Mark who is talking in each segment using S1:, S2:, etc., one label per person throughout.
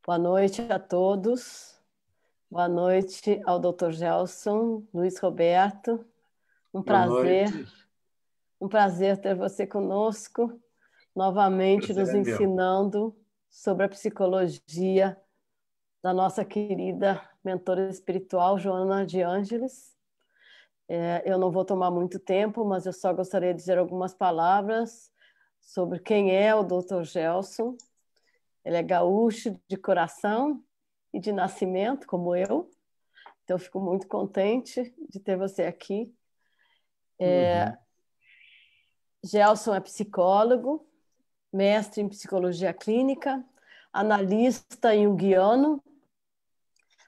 S1: Boa noite a todos. Boa noite ao Dr. Gelson, Luiz Roberto.
S2: Boa noite.
S1: Um prazer ter você conosco, novamente nos ensinando sobre a psicologia da nossa querida mentora espiritual, Joana de Ângeles. Eu não vou tomar muito tempo, mas eu só gostaria de dizer algumas palavras sobre quem é o Dr. Gelson. Ele é gaúcho de coração e de nascimento, como eu. Então, eu fico muito contente de ter você aqui. Gelson é psicólogo, mestre em psicologia clínica, analista junguiano,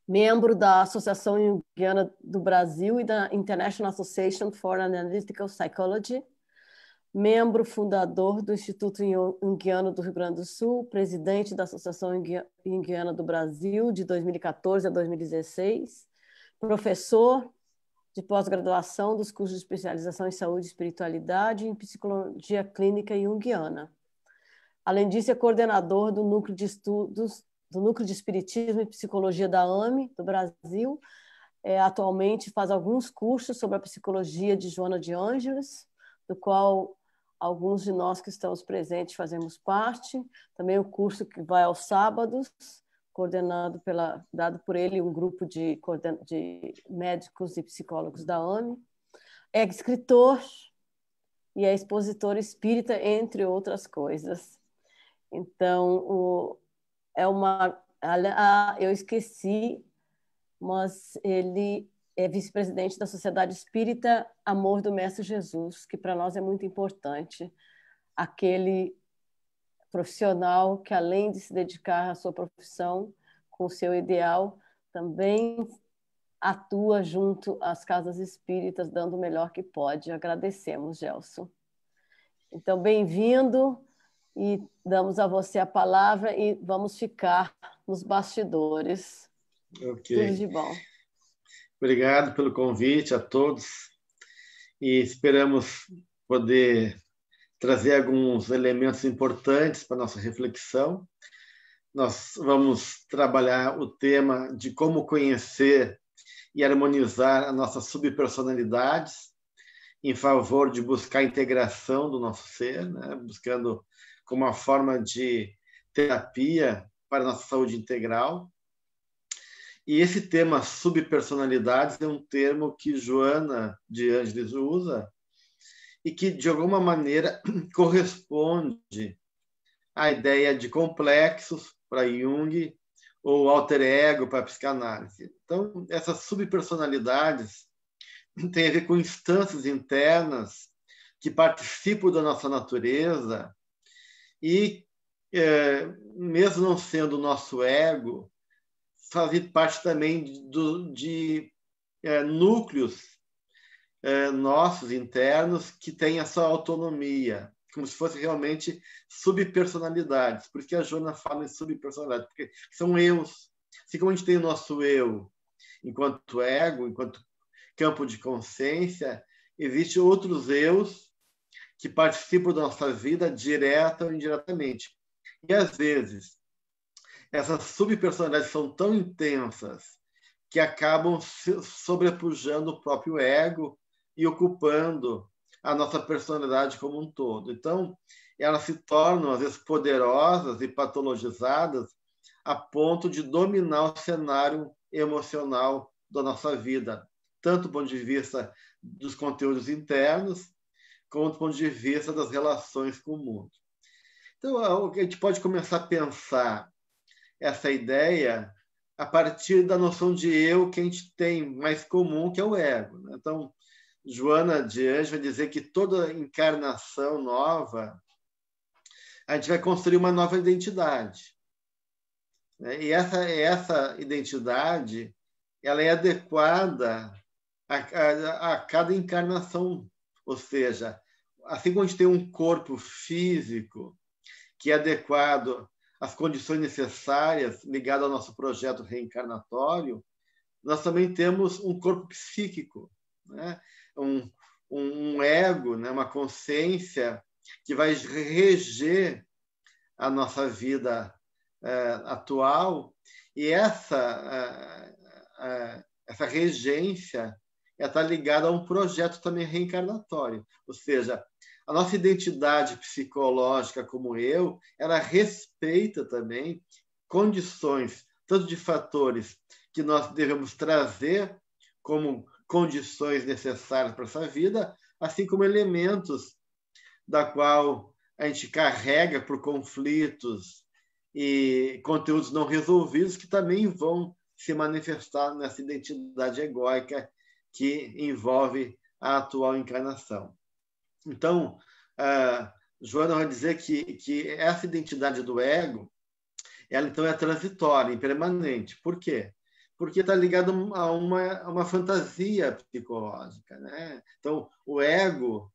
S1: membro da Associação Junguiana do Brasil e da International Association for Analytical Psychology, membro fundador do Instituto Junguiano do Rio Grande do Sul, presidente da Associação Junguiana do Brasil de 2014 a 2016, professor de pós-graduação dos cursos de especialização em saúde e espiritualidade e em psicologia clínica junguiana. Além disso, é coordenador do Núcleo de Estudos do Núcleo de Espiritismo e Psicologia da AME, do Brasil. Atualmente faz alguns cursos sobre a psicologia de Joana de Ângeles, do qual alguns de nós que estamos presentes fazemos parte. Também o curso que vai aos sábados, dado por ele um grupo de médicos e psicólogos da AME. É escritor e é expositor espírita, entre outras coisas. Então, eu esqueci, mas ele é vice-presidente da Sociedade Espírita Amor do Mestre Jesus, que para nós é muito importante. Aquele profissional que, além de se dedicar à sua profissão, com o seu ideal, também atua junto às casas espíritas, dando o melhor que pode. Agradecemos, Gelson. Então, bem-vindo, e damos a você a palavra e vamos ficar nos bastidores.
S2: Ok.
S1: Tudo de bom.
S2: Obrigado pelo convite a todos e esperamos poder trazer alguns elementos importantes para a nossa reflexão. Nós vamos trabalhar o tema de como conhecer e harmonizar as nossas subpersonalidades em favor de buscar a integração do nosso ser, né? Buscando como uma forma de terapia para a nossa saúde integral. E esse tema subpersonalidades é um termo que Joana de Ângeles usa e que, de alguma maneira, corresponde à ideia de complexos para Jung ou alter ego para a psicanálise. Então, essas subpersonalidades têm a ver com instâncias internas que participam da nossa natureza e, mesmo não sendo o nosso ego, fazem parte também de núcleos nossos internos que têm essa autonomia, como se fossem realmente subpersonalidades. Por isso que a Joana fala em subpersonalidades, porque são eus. Assim como a gente tem o nosso eu enquanto ego, enquanto campo de consciência, existem outros eus que participam da nossa vida direta ou indiretamente. E, às vezes, essas subpersonalidades são tão intensas que acabam sobrepujando o próprio ego e ocupando a nossa personalidade como um todo. Então, elas se tornam, às vezes, poderosas e patologizadas a ponto de dominar o cenário emocional da nossa vida, tanto do ponto de vista dos conteúdos internos, como do ponto de vista das relações com o mundo. Então, a gente pode começar a pensar essa ideia a partir da noção de eu que a gente tem mais comum, que é o ego. Então, Joana de Ângeles vai dizer que toda encarnação nova, a gente vai construir uma nova identidade. E essa identidade, ela é adequada a cada encarnação. Ou seja, assim como a gente tem um corpo físico que é adequado às condições necessárias ligado ao nosso projeto reencarnatório, nós também temos um corpo psíquico, né? um ego, né? Uma consciência que vai reger a nossa vida atual, e essa regência está ligada a um projeto também reencarnatório, ou seja, a nossa identidade psicológica como eu, ela respeita também condições, tanto de fatores que nós devemos trazer como condições necessárias para essa vida, assim como elementos da qual a gente carrega por conflitos e conteúdos não resolvidos que também vão se manifestar nessa identidade egóica que envolve a atual encarnação. Então, Joana vai dizer que essa identidade do ego, ela então é transitória, impermanente. Por quê? Porque está ligado a uma fantasia psicológica, né? Então, o ego,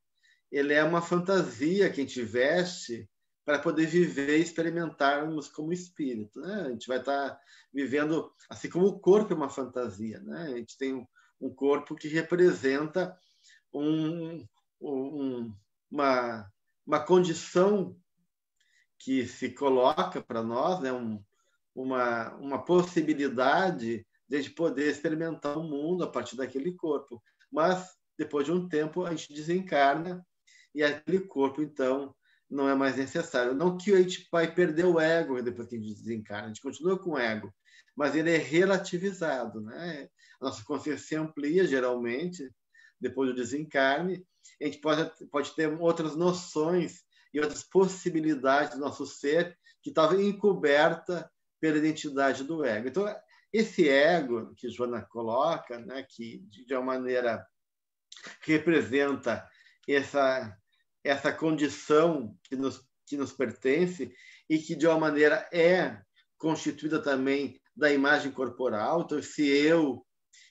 S2: ele é uma fantasia que a gente veste para poder viver e experimentarmos como espírito, né? A gente vai estar vivendo, assim como o corpo é uma fantasia, né? A gente tem um corpo que representa uma condição que se coloca para nós, né? Uma possibilidade de a gente poder experimentar o mundo a partir daquele corpo. Mas, depois de um tempo, a gente desencarna e aquele corpo, então, não é mais necessário. Não que a gente vai perder o ego depois que a gente desencarna, a gente continua com o ego, mas ele é relativizado, né? A nossa consciência amplia, geralmente, depois do desencarne. A gente pode ter outras noções e outras possibilidades do nosso ser que estava encoberta pela identidade do ego. Então, esse ego que Joana coloca, né, que de uma maneira representa essa condição que nos pertence e que, de uma maneira, é constituída também da imagem corporal. Então, esse eu,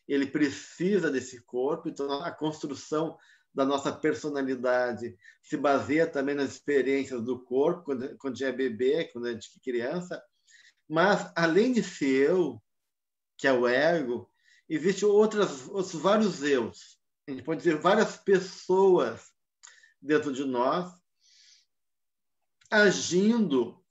S2: ele precisa desse corpo. Então, a construção da nossa personalidade se baseia também nas experiências do corpo, quando a gente é bebê, quando a gente é criança. Mas, além desse eu, que é o ego, existem outros vários eus. A gente pode dizer várias pessoas dentro de nós, agindo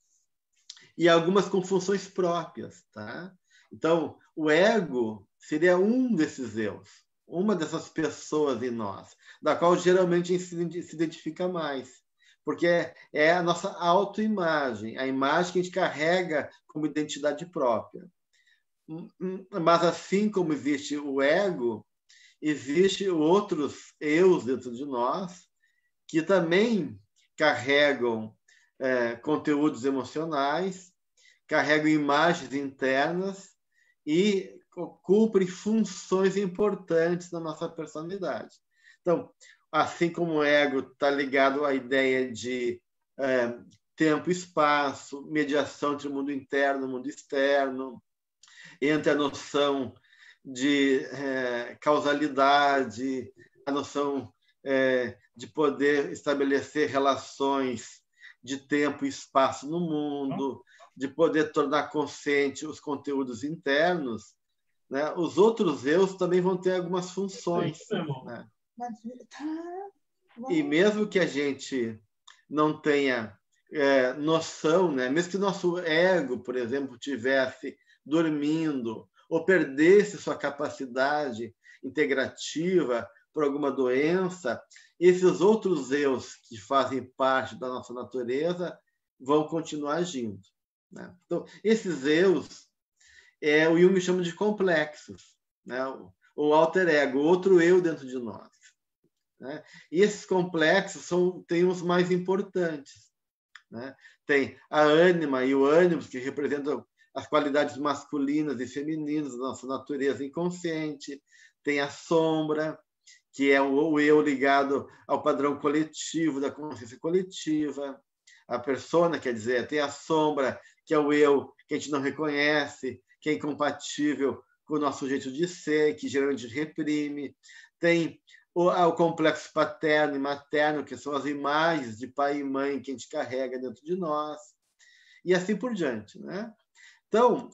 S2: e algumas com funções próprias, tá? Então, o ego seria um desses eus, uma dessas pessoas em nós, da qual geralmente a gente se identifica mais, porque é a nossa autoimagem, a imagem que a gente carrega como identidade própria. Mas assim como existe o ego, existem outros eus dentro de nós que também carregam conteúdos emocionais, carregam imagens internas e cumprem funções importantes na nossa personalidade. Então, assim como o ego está ligado à ideia de tempo e espaço, mediação entre o mundo interno e o mundo externo, entre a noção de causalidade, a noção de poder estabelecer relações de tempo e espaço no mundo, de poder tornar consciente os conteúdos internos, né? Os outros eus também vão ter algumas funções, né? E mesmo que a gente não tenha noção, né? Mesmo que o nosso ego, por exemplo, tivesse dormindo ou perdesse sua capacidade integrativa por alguma doença, esses outros eus que fazem parte da nossa natureza vão continuar agindo, né? Então, esses eus o Jung chama de complexos, né? O alter ego, outro eu dentro de nós, né? E esses complexos têm os mais importantes, né? Tem a ânima e o ânimos, que representam as qualidades masculinas e femininas da nossa natureza inconsciente. Tem a sombra, que é o eu ligado ao padrão coletivo, da consciência coletiva. A persona, quer dizer, tem a sombra, que é o eu que a gente não reconhece, que é incompatível com o nosso jeito de ser, que geralmente reprime. Tem o complexo paterno e materno, que são as imagens de pai e mãe que a gente carrega dentro de nós, e assim por diante, né? Então,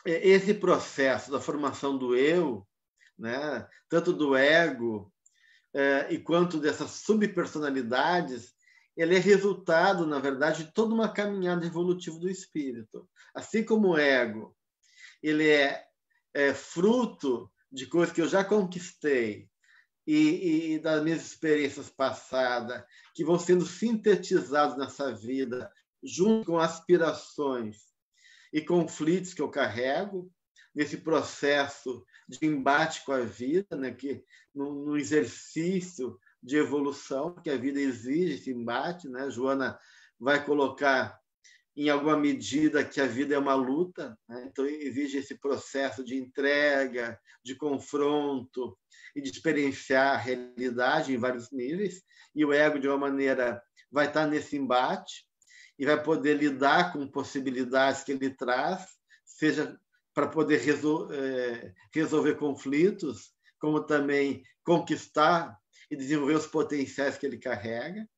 S2: esse processo da formação do eu, né, tanto do ego e quanto dessas subpersonalidades, ele é resultado, na verdade, de toda uma caminhada evolutiva do espírito. Assim como o ego, ele é fruto de coisas que eu já conquistei e das minhas experiências passadas, que vão sendo sintetizadas nessa vida, junto com aspirações e conflitos que eu carrego, nesse processo de embate com a vida, né, que no exercício de evolução, que a vida exige esse embate, né? Joana vai colocar em alguma medida que a vida é uma luta, né? Então exige esse processo de entrega, de confronto e de experienciar a realidade em vários níveis, e o ego, de uma maneira, vai estar nesse embate e vai poder lidar com possibilidades que ele traz, seja para poder resolver conflitos, como também conquistar e desenvolver os potenciais que ele carrega.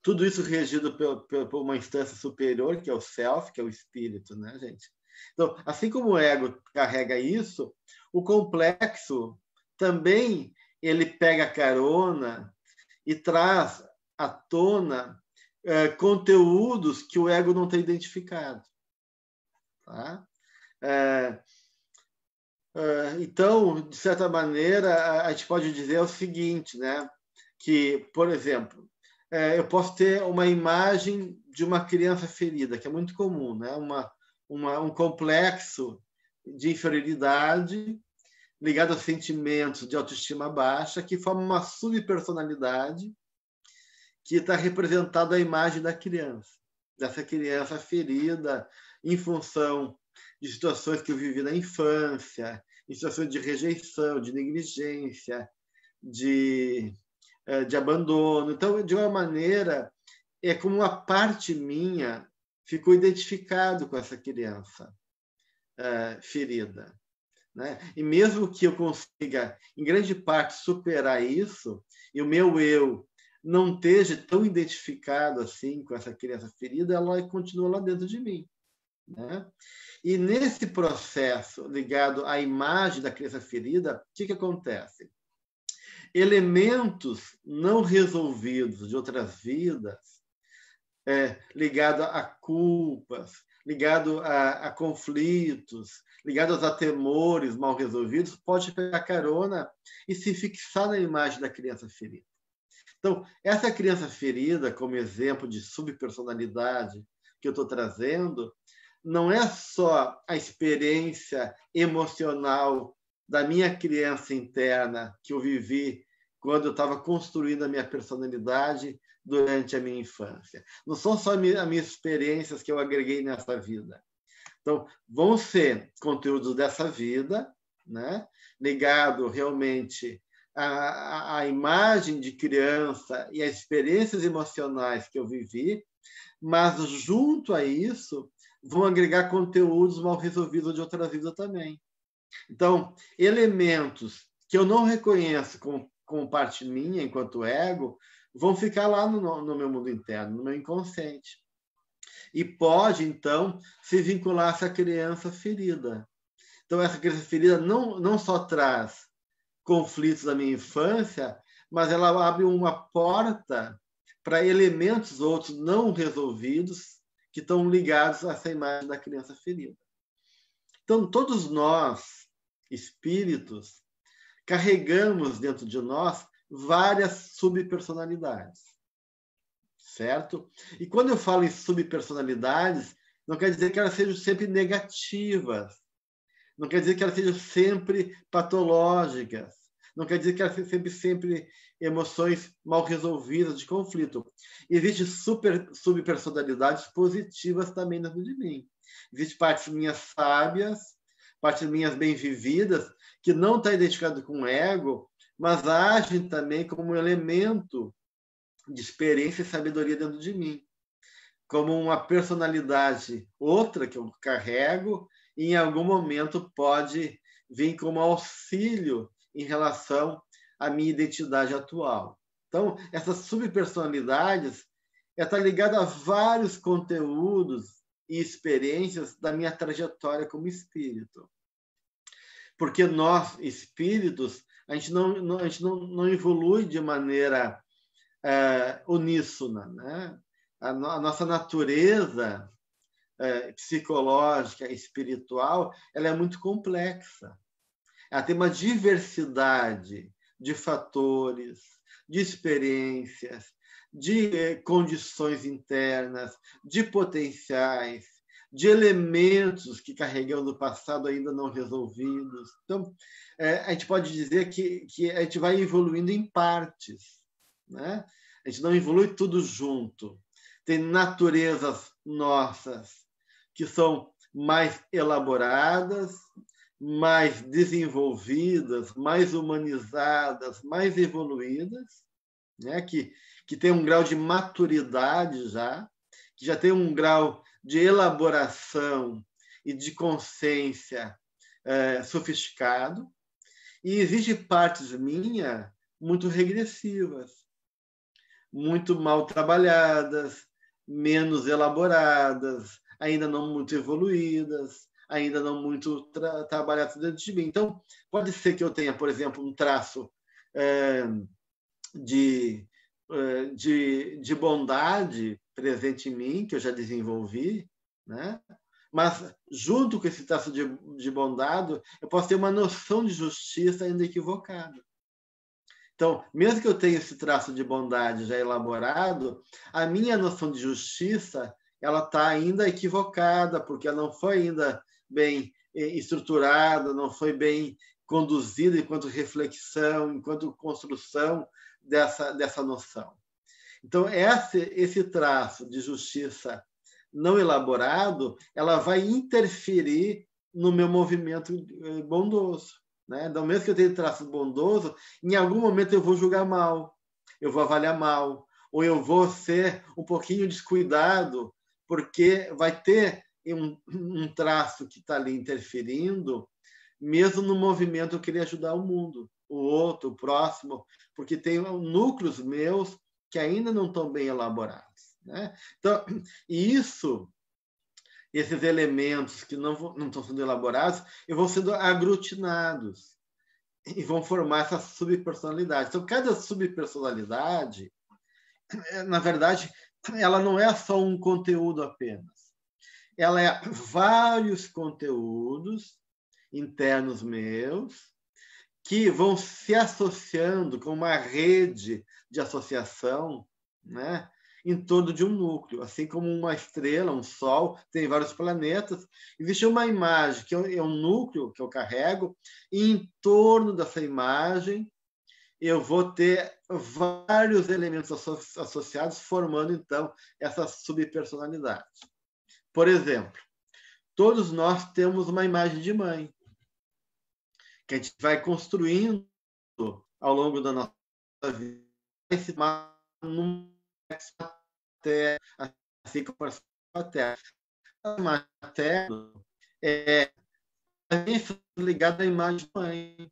S2: Tudo isso regido por uma instância superior, que é o self, que é o espírito, né, gente? Então, assim como o ego carrega isso, o complexo também ele pega carona e traz à tona conteúdos que o ego não tem identificado. Tá? Então, de certa maneira, a gente pode dizer o seguinte, né? Que, por exemplo, eu posso ter uma imagem de uma criança ferida, que é muito comum, né? Um complexo de inferioridade ligado a sentimentos de autoestima baixa, que forma uma subpersonalidade que está representada a imagem da criança, dessa criança ferida em função de situações que eu vivi na infância, em situações de rejeição, de negligência, de abandono. Então, de uma maneira, é como uma parte minha ficou identificado com essa criança ferida, né? E mesmo que eu consiga, em grande parte, superar isso, e o meu eu não esteja tão identificado assim com essa criança ferida, ela continua lá dentro de mim, né? E nesse processo ligado à imagem da criança ferida, o que acontece? Elementos não resolvidos de outras vidas, ligado a culpas, ligado a conflitos, ligados a temores mal resolvidos, pode pegar carona e se fixar na imagem da criança ferida. Então, essa criança ferida, como exemplo de subpersonalidade que eu estou trazendo, não é só a experiência emocional da minha criança interna que eu vivi quando eu estava construindo a minha personalidade durante a minha infância. Não são só as minhas experiências que eu agreguei nessa vida. Então, vão ser conteúdos dessa vida, né, ligado realmente à imagem de criança e às experiências emocionais que eu vivi, mas, junto a isso, vão agregar conteúdos mal resolvidos de outra vida também. Então, elementos que eu não reconheço como parte minha, enquanto ego, vão ficar lá no meu mundo interno, no meu inconsciente. E pode, então, se vincular a essa criança ferida. Então, essa criança ferida não só traz conflitos da minha infância, mas ela abre uma porta para elementos outros não resolvidos que estão ligados a essa imagem da criança ferida. Então, todos nós, espíritos, carregamos dentro de nós várias subpersonalidades, certo? E quando eu falo em subpersonalidades, não quer dizer que elas sejam sempre negativas, não quer dizer que elas sejam sempre patológicas, não quer dizer que elas sejam sempre emoções mal resolvidas, de conflito. Existem subpersonalidades positivas também dentro de mim. Existem partes minhas sábias, partes minhas bem-vividas, que não estão identificadas com o ego, mas agem também como um elemento de experiência e sabedoria dentro de mim, como uma personalidade outra que eu carrego e em algum momento pode vir como auxílio em relação à minha identidade atual. Então, essas subpersonalidades estão ligadas a vários conteúdos e experiências da minha trajetória como espírito. Porque nós, espíritos, a gente não evolui de maneira uníssona, né? A nossa natureza psicológica e espiritual, ela é muito complexa. Ela tem uma diversidade de fatores, de experiências, de condições internas, de potenciais, de elementos que carregamos do passado ainda não resolvidos. Então, a gente pode dizer que a gente vai evoluindo em partes, né? A gente não evolui tudo junto. Tem naturezas nossas que são mais elaboradas, mais desenvolvidas, mais humanizadas, mais evoluídas, né? que tem um grau de maturidade já, que já tem um grau de elaboração e de consciência sofisticado. E existem partes minhas muito regressivas, muito mal trabalhadas, menos elaboradas, ainda não muito evoluídas, ainda não muito trabalhadas dentro de mim. Então, pode ser que eu tenha, por exemplo, um traço de bondade presente em mim, que eu já desenvolvi, né? Mas, junto com esse traço de bondade, eu posso ter uma noção de justiça ainda equivocada. Então, mesmo que eu tenha esse traço de bondade já elaborado, a minha noção de justiça ela está ainda equivocada, porque ela não foi ainda bem estruturada, não foi bem conduzida enquanto reflexão, enquanto construção dessa noção. Então, esse traço de justiça não elaborado, ela vai interferir no meu movimento bondoso. Né? Então, mesmo que eu tenha traço bondoso, em algum momento eu vou julgar mal, eu vou avaliar mal, ou eu vou ser um pouquinho descuidado, porque vai ter um traço que está ali interferindo, mesmo no movimento eu querer ajudar o mundo, o outro, o próximo, porque tem núcleos meus que ainda não estão bem elaborados. Né? Então, esses elementos que não estão sendo elaborados, vão sendo aglutinados e vão formar essa subpersonalidade. Então, cada subpersonalidade, na verdade, ela não é só um conteúdo apenas. Ela é vários conteúdos internos meus que vão se associando com uma rede de associação, né? Em torno de um núcleo, assim como uma estrela, um sol, tem vários planetas. Existe uma imagem que é um núcleo que eu carrego, e em torno dessa imagem eu vou ter vários elementos associados, formando, então, essa subpersonalidade. Por exemplo, todos nós temos uma imagem de mãe, que a gente vai construindo ao longo da nossa vida, até assim como a Terra. A imagem materna é ligada à imagem da mãe,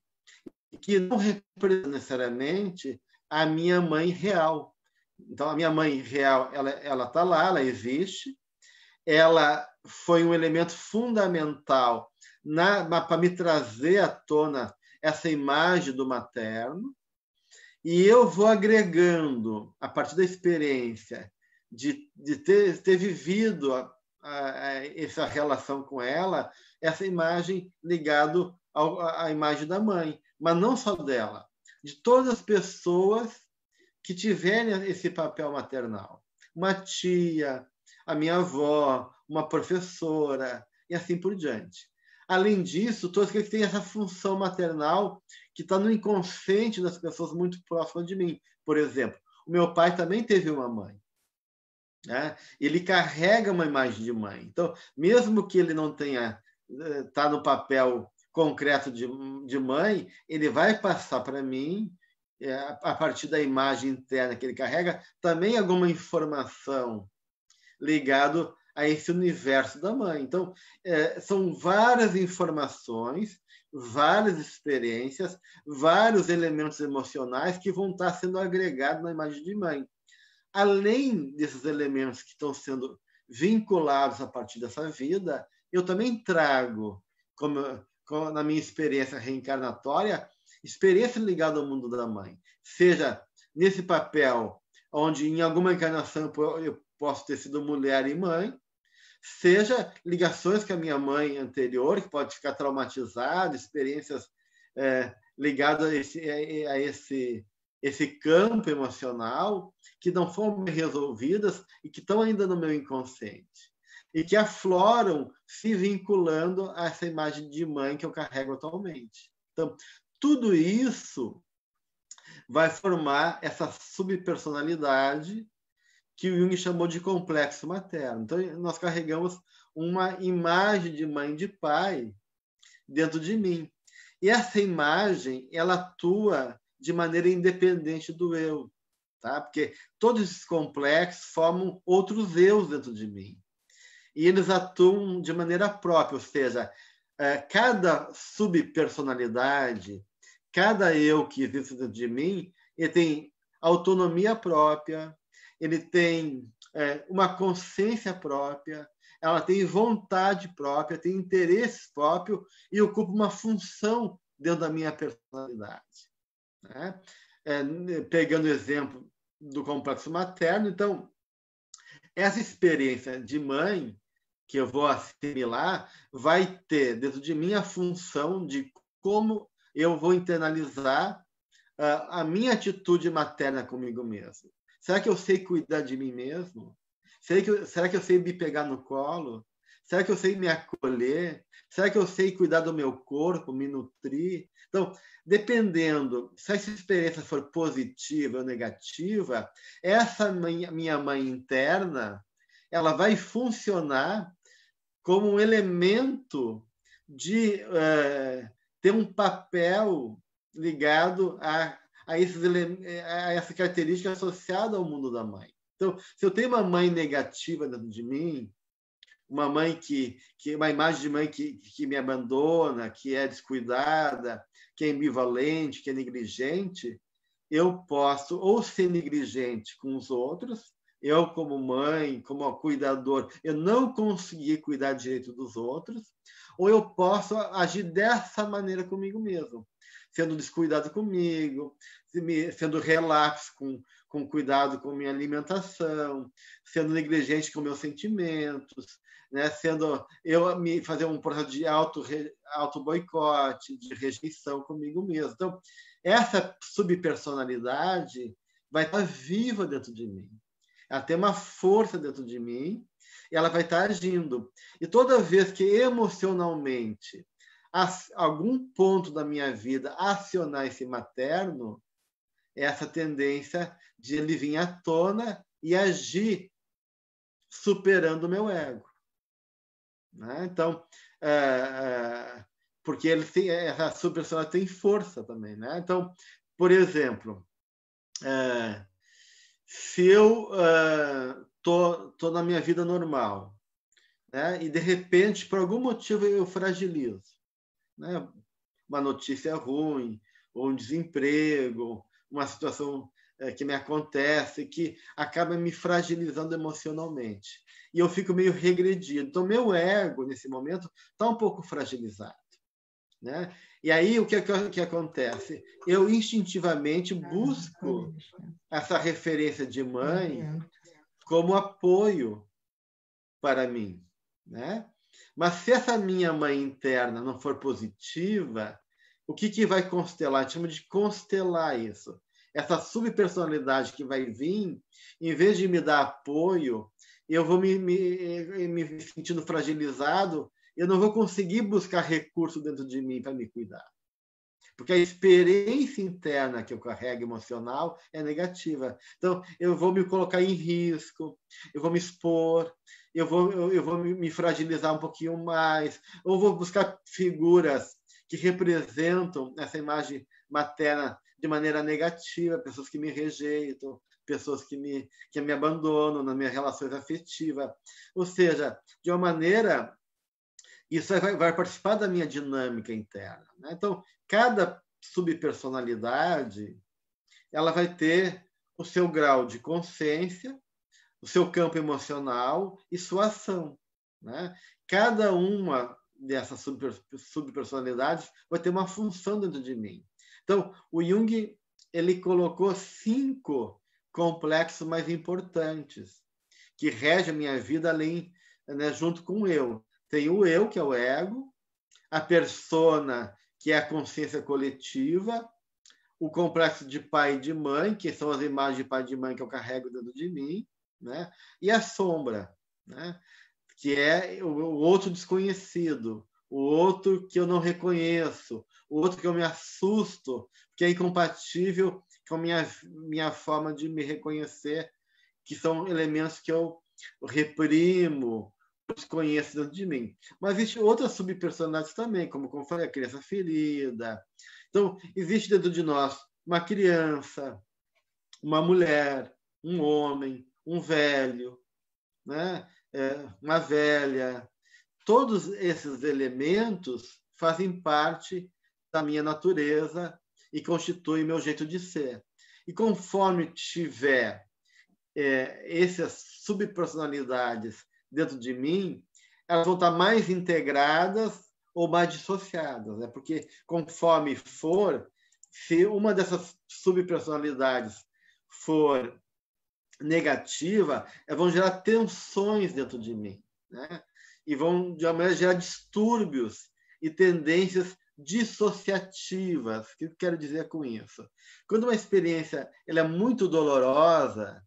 S2: que não representa necessariamente a minha mãe real. Então, a minha mãe real, ela está lá, ela existe, ela foi um elemento fundamental para me trazer à tona essa imagem do materno, e eu vou agregando, a partir da experiência de ter vivido essa relação com ela, essa imagem ligada à imagem da mãe, mas não só dela, de todas as pessoas que tiverem esse papel maternal. Uma tia, a minha avó, uma professora, e assim por diante. Além disso, todos aqueles que têm essa função maternal que está no inconsciente das pessoas muito próximas de mim. Por exemplo, o meu pai também teve uma mãe. Né? Ele carrega uma imagem de mãe. Então, mesmo que ele não tenha tá no papel concreto de mãe, ele vai passar para mim, a partir da imagem interna que ele carrega, também alguma informação ligado a esse universo da mãe. Então, são várias informações, várias experiências, vários elementos emocionais que vão estar sendo agregados na imagem de mãe. Além desses elementos que estão sendo vinculados a partir dessa vida, eu também trago, como na minha experiência reencarnatória, experiência ligada ao mundo da mãe, seja nesse papel onde em alguma encarnação eu posso ter sido mulher e mãe, seja ligações com a minha mãe anterior, que pode ficar traumatizada, experiências ligadas a esse campo emocional que não foram resolvidas e que estão ainda no meu inconsciente e que afloram se vinculando a essa imagem de mãe que eu carrego atualmente. Então, tudo isso vai formar essa subpersonalidade que o Jung chamou de complexo materno. Então, nós carregamos uma imagem de mãe e de pai dentro de mim. E essa imagem, ela atua de maneira independente do eu, tá? Porque todos esses complexos formam outros eus dentro de mim. E eles atuam de maneira própria, ou seja, cada subpersonalidade, cada eu que existe dentro de mim, ele tem autonomia própria, ele tem uma consciência própria, ela tem vontade própria, tem interesse próprio e ocupa uma função dentro da minha personalidade. Né? Pegando o exemplo do complexo materno, então, essa experiência de mãe que eu vou assimilar vai ter dentro de mim a função de como eu vou internalizar a minha atitude materna comigo mesmo. Será que eu sei cuidar de mim mesmo? Será que eu sei me pegar no colo? Será que eu sei me acolher? Será que eu sei cuidar do meu corpo, me nutrir? Então, dependendo se essa experiência for positiva ou negativa, essa minha mãe interna, ela vai funcionar como um elemento de ter um papel ligado a essa característica associada ao mundo da mãe. Então, se eu tenho uma mãe negativa dentro de mim, uma mãe uma imagem de mãe que me abandona, que é descuidada, que é ambivalente, que é negligente, eu posso ou ser negligente com os outros, eu como mãe, como cuidador, eu não consegui cuidar direito dos outros, ou eu posso agir dessa maneira comigo mesmo, sendo descuidado comigo, sendo relapso com cuidado com minha alimentação, sendo negligente com meus sentimentos, né? Sendo eu me fazer um processo de auto-boicote, de rejeição comigo mesmo. Então, essa subpersonalidade vai estar viva dentro de mim. Ela tem uma força dentro de mim e ela vai estar agindo. E toda vez que emocionalmente algum ponto da minha vida acionar esse materno, essa tendência de ele vir à tona e agir superando o meu ego. Né? Então, porque essa subpersonalidade tem força também. Né? Então, por exemplo, se eu tô na minha vida normal, né? E de repente, por algum motivo, eu fragilizo, né? Uma notícia ruim, ou um desemprego, uma situação que me acontece, que acaba me fragilizando emocionalmente. E eu fico meio regredido. Então, meu ego, nesse momento, está um pouco fragilizado. Né? E aí, o que acontece? Eu instintivamente busco essa referência de mãe como apoio para mim. Né? Mas se essa minha mãe interna não for positiva, o que vai constelar? A gente chama de constelar isso. Essa subpersonalidade que vai vir, em vez de me dar apoio, eu vou me sentindo fragilizado, eu não vou conseguir buscar recurso dentro de mim para me cuidar. Porque a experiência interna que eu carrego emocional é negativa. Então, eu vou me colocar em risco, eu vou me expor, eu vou me fragilizar um pouquinho mais, ou vou buscar figuras que representam essa imagem materna de maneira negativa, pessoas que me rejeitam, pessoas que me abandonam nas minhas relações afetivas. Ou seja, de uma maneira, isso vai participar da minha dinâmica interna. Né? Então, cada subpersonalidade ela vai ter o seu grau de consciência, o seu campo emocional e sua ação. Né? Cada uma dessas subpersonalidades vai ter uma função dentro de mim. Então, o Jung ele colocou 5 complexos, mas importantes, que regem a minha vida além, né, junto com o eu. Tem o eu, que é o ego, a persona, que é a consciência coletiva, o complexo de pai e de mãe, que são as imagens de pai e de mãe que eu carrego dentro de mim, né? E a sombra, né? Que é o outro desconhecido, o outro que eu não reconheço, o outro que eu me assusto, que é incompatível com a minha forma de me reconhecer, que são elementos que eu reprimo, desconheço dentro de mim. Mas existem outras subpersonalidades também, como eu falei, a criança ferida. Então, existe dentro de nós uma criança, uma mulher, um homem, um velho, né? Uma velha. Todos esses elementos fazem parte da minha natureza e constituem meu jeito de ser. E conforme tiver essas subpersonalidades dentro de mim, elas vão estar mais integradas ou mais dissociadas, né? Porque conforme for, se uma dessas subpersonalidades for negativa, elas vão gerar tensões dentro de mim, né? E vão, de uma maneira, gerar distúrbios e tendências dissociativas. O que eu quero dizer com isso? Quando uma experiência ela é muito dolorosa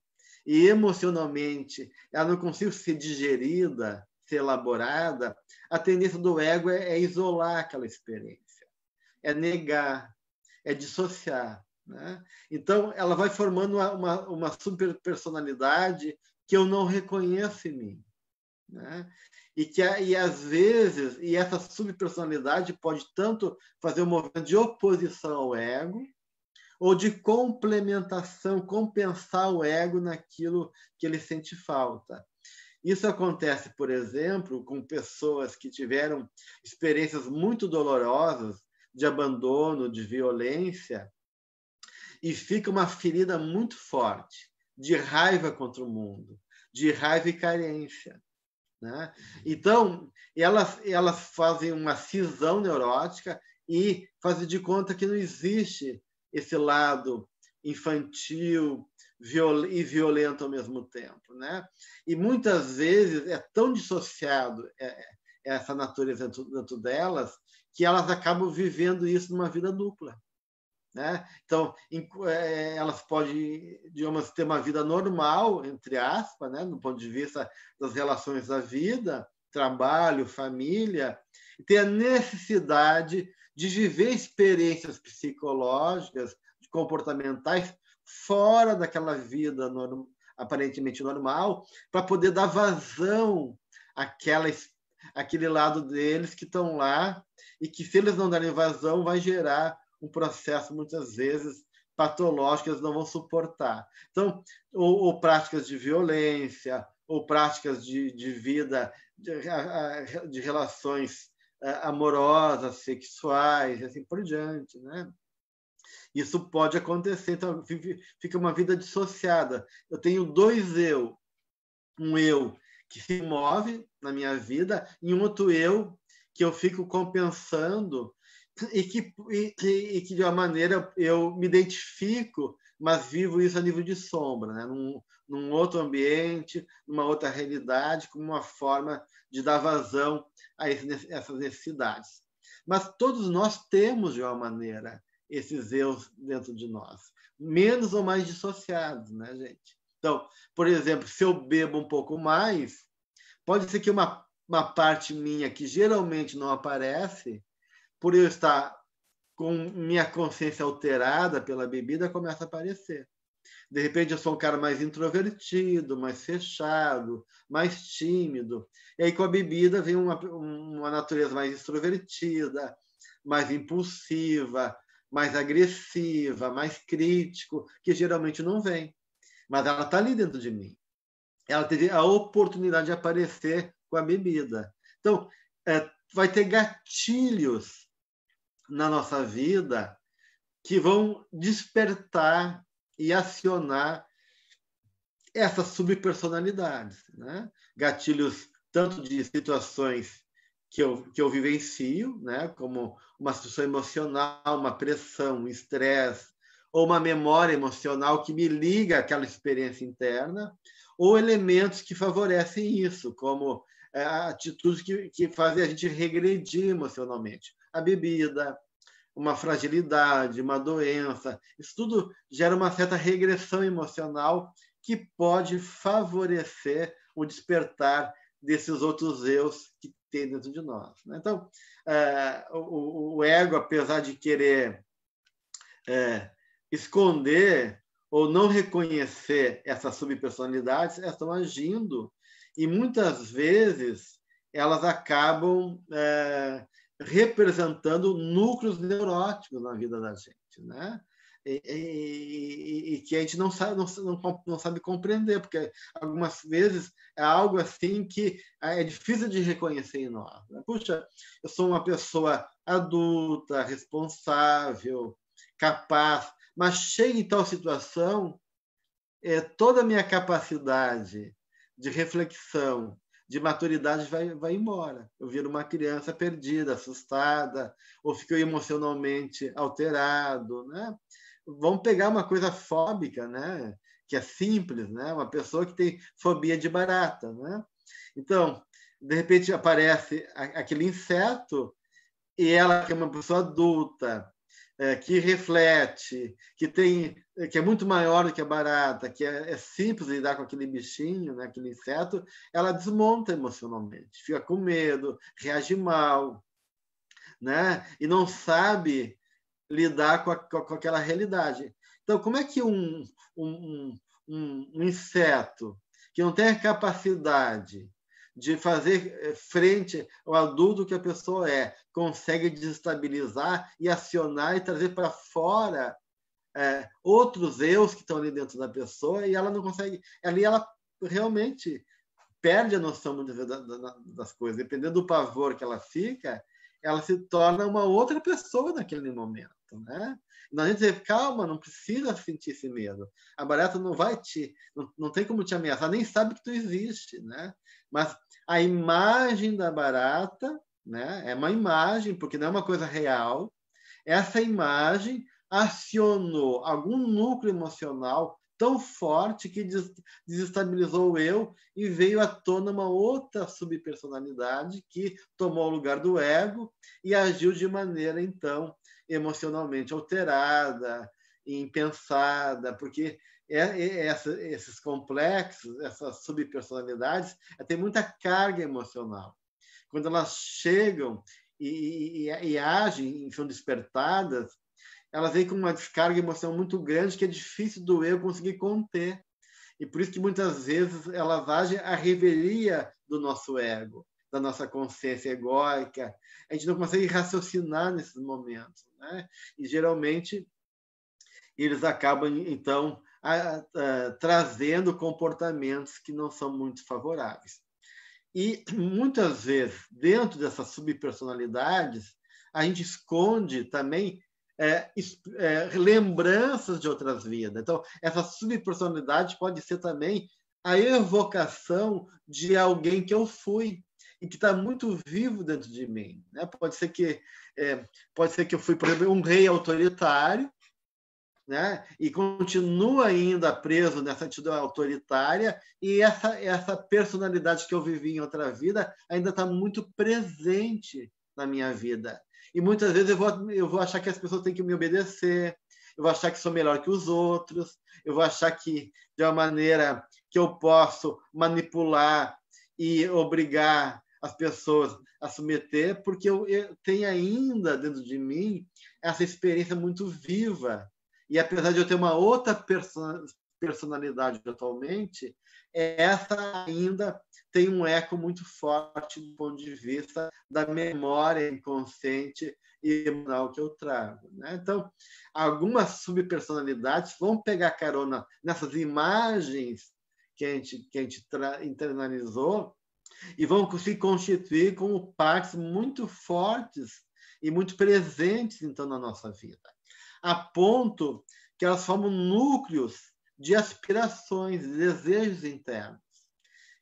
S2: e emocionalmente ela não consegue ser digerida, ser elaborada, a tendência do ego é isolar aquela experiência, é negar, é dissociar, né? Então, ela vai formando uma superpersonalidade que eu não reconheço em mim, né? E às vezes, essa subpersonalidade pode tanto fazer um movimento de oposição ao ego, ou de complementação, compensar o ego naquilo que ele sente falta. Isso acontece, por exemplo, com pessoas que tiveram experiências muito dolorosas de abandono, de violência, e fica uma ferida muito forte de raiva contra o mundo, de raiva e carência, né? Então, elas fazem uma cisão neurótica e fazem de conta que não existe esse lado infantil e violento ao mesmo tempo, né? E muitas vezes é tão dissociado essa natureza dentro delas que elas acabam vivendo isso numa vida dupla, né? Então, elas podem, digamos, ter uma vida normal, entre aspas, né? Do ponto de vista das relações da vida, trabalho, família, e ter a necessidade de viver experiências psicológicas, comportamentais, fora daquela vida aparentemente normal, para poder dar vazão àquele lado deles que estão lá, e que, se eles não darem vazão, vai gerar um processo, muitas vezes, patológico, que eles não vão suportar. Então, ou práticas de violência, ou práticas de vida, de relações amorosas, sexuais, e assim por diante, né? Isso pode acontecer, então fica uma vida dissociada. Eu tenho dois eu, um eu que se move na minha vida e um outro eu que eu fico compensando e que de uma maneira eu me identifico, mas vivo isso a nível de sombra, né? Num outro ambiente, numa outra realidade, como uma forma de dar vazão a essas necessidades. Mas todos nós temos, de uma maneira, esses eus dentro de nós, menos ou mais dissociados, né, gente? Então, por exemplo, se eu bebo um pouco mais, pode ser que uma parte minha que geralmente não aparece, por eu estar com minha consciência alterada pela bebida, começa a aparecer. De repente, eu sou um cara mais introvertido, mais fechado, mais tímido. E aí, com a bebida, vem uma natureza mais extrovertida, mais impulsiva, mais agressiva, mais crítico, que geralmente não vem. Mas ela está ali dentro de mim. Ela teve a oportunidade de aparecer com a bebida. Então, vai ter gatilhos na nossa vida que vão despertar e acionar essas subpersonalidades, né? Gatilhos tanto de situações que eu vivencio, né? Como uma situação emocional, uma pressão, um estresse, ou uma memória emocional que me liga àquela experiência interna, ou elementos que favorecem isso, como atitudes que fazem a gente regredir emocionalmente. A bebida, uma fragilidade, uma doença, isso tudo gera uma certa regressão emocional que pode favorecer o despertar desses outros eus que tem dentro de nós. Então, o ego, apesar de querer esconder ou não reconhecer essas subpersonalidades, elas estão agindo e muitas vezes elas acabam representando núcleos neuróticos na vida da gente, né? E que a gente não sabe compreender, porque algumas vezes é algo assim que é difícil de reconhecer em nós. Puxa, eu sou uma pessoa adulta, responsável, capaz, mas chega em tal situação, toda a minha capacidade de reflexão, de maturidade vai embora. Eu viro uma criança perdida, assustada, ou fico emocionalmente alterado, né? Vamos pegar uma coisa fóbica, né? Que é simples, né? Uma pessoa que tem fobia de barata, né? Então, de repente aparece aquele inseto e ela, que é uma pessoa adulta, que reflete, que é muito maior do que a barata, que é simples lidar com aquele bichinho, né, aquele inseto, ela desmonta emocionalmente, fica com medo, reage mal, né, e não sabe lidar com aquela realidade. Então, como é que um inseto que não tem a capacidade de fazer frente ao adulto que a pessoa consegue desestabilizar e acionar e trazer para fora outros eus que estão ali dentro da pessoa, e ela não consegue... Ali ela realmente perde a noção muitas vezes das coisas. Dependendo do pavor que ela fica, ela se torna uma outra pessoa naquele momento, né? Não, a gente dizer, calma, não precisa sentir esse medo. A barata não vai não tem como te ameaçar, nem sabe que tu existe, né? Mas a imagem da barata, né, é uma imagem, porque não é uma coisa real. Essa imagem acionou algum núcleo emocional tão forte que desestabilizou o eu e veio à tona uma outra subpersonalidade que tomou o lugar do ego e agiu de maneira, então, emocionalmente alterada, impensada, porque esses complexos, essas subpersonalidades, têm muita carga emocional. Quando elas chegam e agem, são despertadas, elas vêm com uma descarga emocional muito grande que é difícil do eu conseguir conter. E por isso que muitas vezes elas agem à revelia do nosso ego, da nossa consciência egóica. A gente não consegue raciocinar nesses momentos, né? E geralmente eles acabam, então, trazendo comportamentos que não são muito favoráveis. E muitas vezes, dentro dessas subpersonalidades, a gente esconde também lembranças de outras vidas. Então, essa subpersonalidade pode ser também a evocação de alguém que eu fui e que está muito vivo dentro de mim, né? Pode ser que eu fui, por exemplo, um rei autoritário, né? E continua ainda preso nessa atitude autoritária, e essa personalidade que eu vivi em outra vida ainda está muito presente na minha vida. E muitas vezes eu vou achar que as pessoas têm que me obedecer, eu vou achar que sou melhor que os outros, eu vou achar que, de uma maneira que eu posso manipular e obrigar as pessoas a submeter, porque eu tenho ainda dentro de mim essa experiência muito viva. E apesar de eu ter uma outra personalidade atualmente, essa ainda tem um eco muito forte do ponto de vista da memória inconsciente e emocional que eu trago, né? Então, algumas subpersonalidades vão pegar carona nessas imagens que a gente internalizou e vão se constituir como partes muito fortes e muito presentes, então, na nossa vida, a ponto que elas formam núcleos de aspirações, de desejos internos,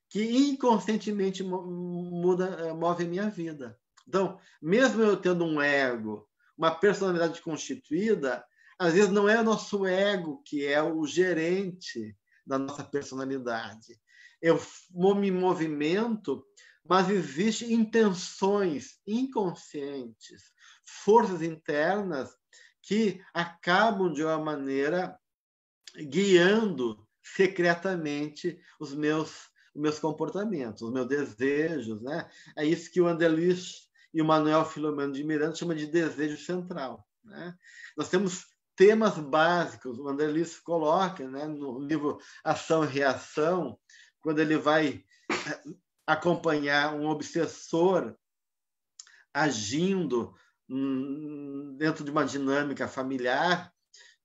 S2: que inconscientemente movem a minha vida. Então, mesmo eu tendo um ego, uma personalidade constituída, às vezes não é o nosso ego que é o gerente da nossa personalidade. Eu me movimento, mas existem intenções inconscientes, forças internas que acabam, de uma maneira, guiando secretamente os meus comportamentos, os meus desejos, né? É isso que o André Luiz e o Manuel Filomeno de Miranda chamam de desejo central, né? Nós temos temas básicos, o André Luiz coloca, né, no livro Ação e Reação, quando ele vai acompanhar um obsessor agindo dentro de uma dinâmica familiar,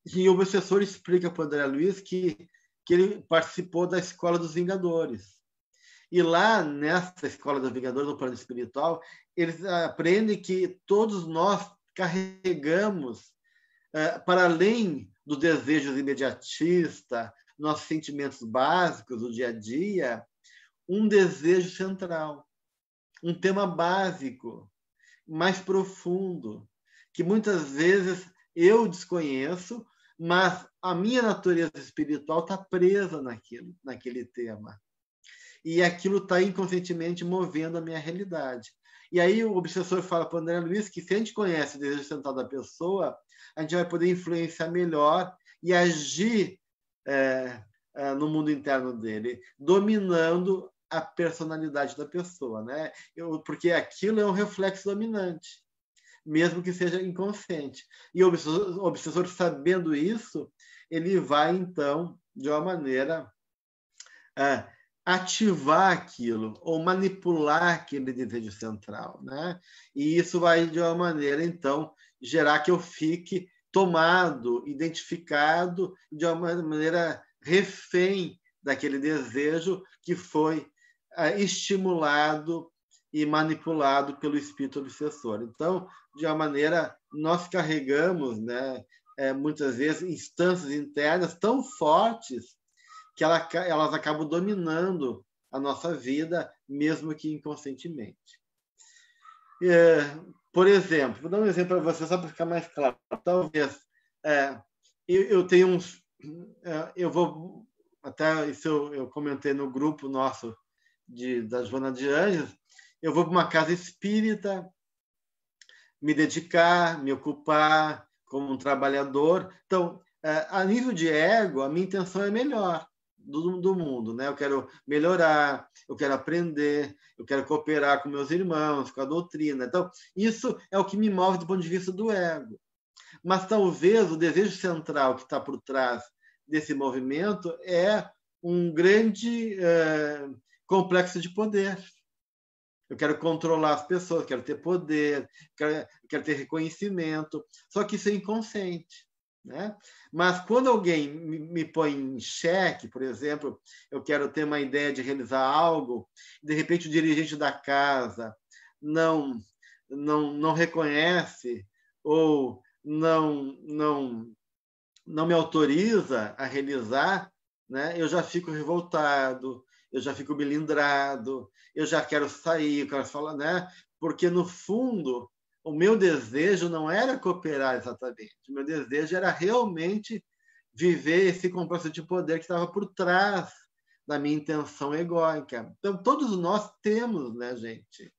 S2: e o obsessor explica para o André Luiz que ele participou da Escola dos Vingadores. E lá, nessa Escola dos Vingadores, no plano espiritual, eles aprendem que todos nós carregamos, para além dos desejos imediatistas, nossos sentimentos básicos do dia a dia, um desejo central, um tema básico, mais profundo, que muitas vezes eu desconheço, mas a minha natureza espiritual está presa naquele tema. E aquilo está inconscientemente movendo a minha realidade. E aí o obsessor fala para o André Luiz que se a gente conhece o desejo central da pessoa, a gente vai poder influenciar melhor e agir no mundo interno dele, dominando a personalidade da pessoa, né? Porque aquilo é um reflexo dominante, mesmo que seja inconsciente. E o obsessor, sabendo isso, ele vai, então, de uma maneira, ativar aquilo, ou manipular aquele desejo central, né? E isso vai, de uma maneira, então, gerar que eu fique tomado, identificado, de uma maneira refém daquele desejo que foi estimulado e manipulado pelo espírito obsessor. Então, de uma maneira, nós carregamos, né, muitas vezes, instâncias internas tão fortes que elas acabam dominando a nossa vida, mesmo que inconscientemente. Por exemplo, vou dar um exemplo para você, só para ficar mais claro. Talvez eu tenho uns... eu vou... Até isso eu comentei no grupo nosso da Joana de Ângeles. Eu vou para uma casa espírita, me dedicar, me ocupar como um trabalhador. Então, a nível de ego, a minha intenção é melhor do mundo, né? Eu quero melhorar, eu quero aprender, eu quero cooperar com meus irmãos, com a doutrina. Então, isso é o que me move do ponto de vista do ego. Mas talvez o desejo central que está por trás desse movimento é um grande complexo de poder. Eu quero controlar as pessoas, quero ter poder, quero ter reconhecimento. Só que isso é inconsciente, né? Mas quando alguém me põe em xeque, por exemplo, eu quero ter uma ideia de realizar algo, de repente o dirigente da casa não reconhece ou não me autoriza a realizar, né? Eu já fico revoltado, eu já fico melindrado, eu já quero sair, eu quero falar, né? Porque, no fundo, o meu desejo não era cooperar exatamente. O meu desejo era realmente viver esse complexo de poder que estava por trás da minha intenção egóica. Então, todos nós temos, né, gente,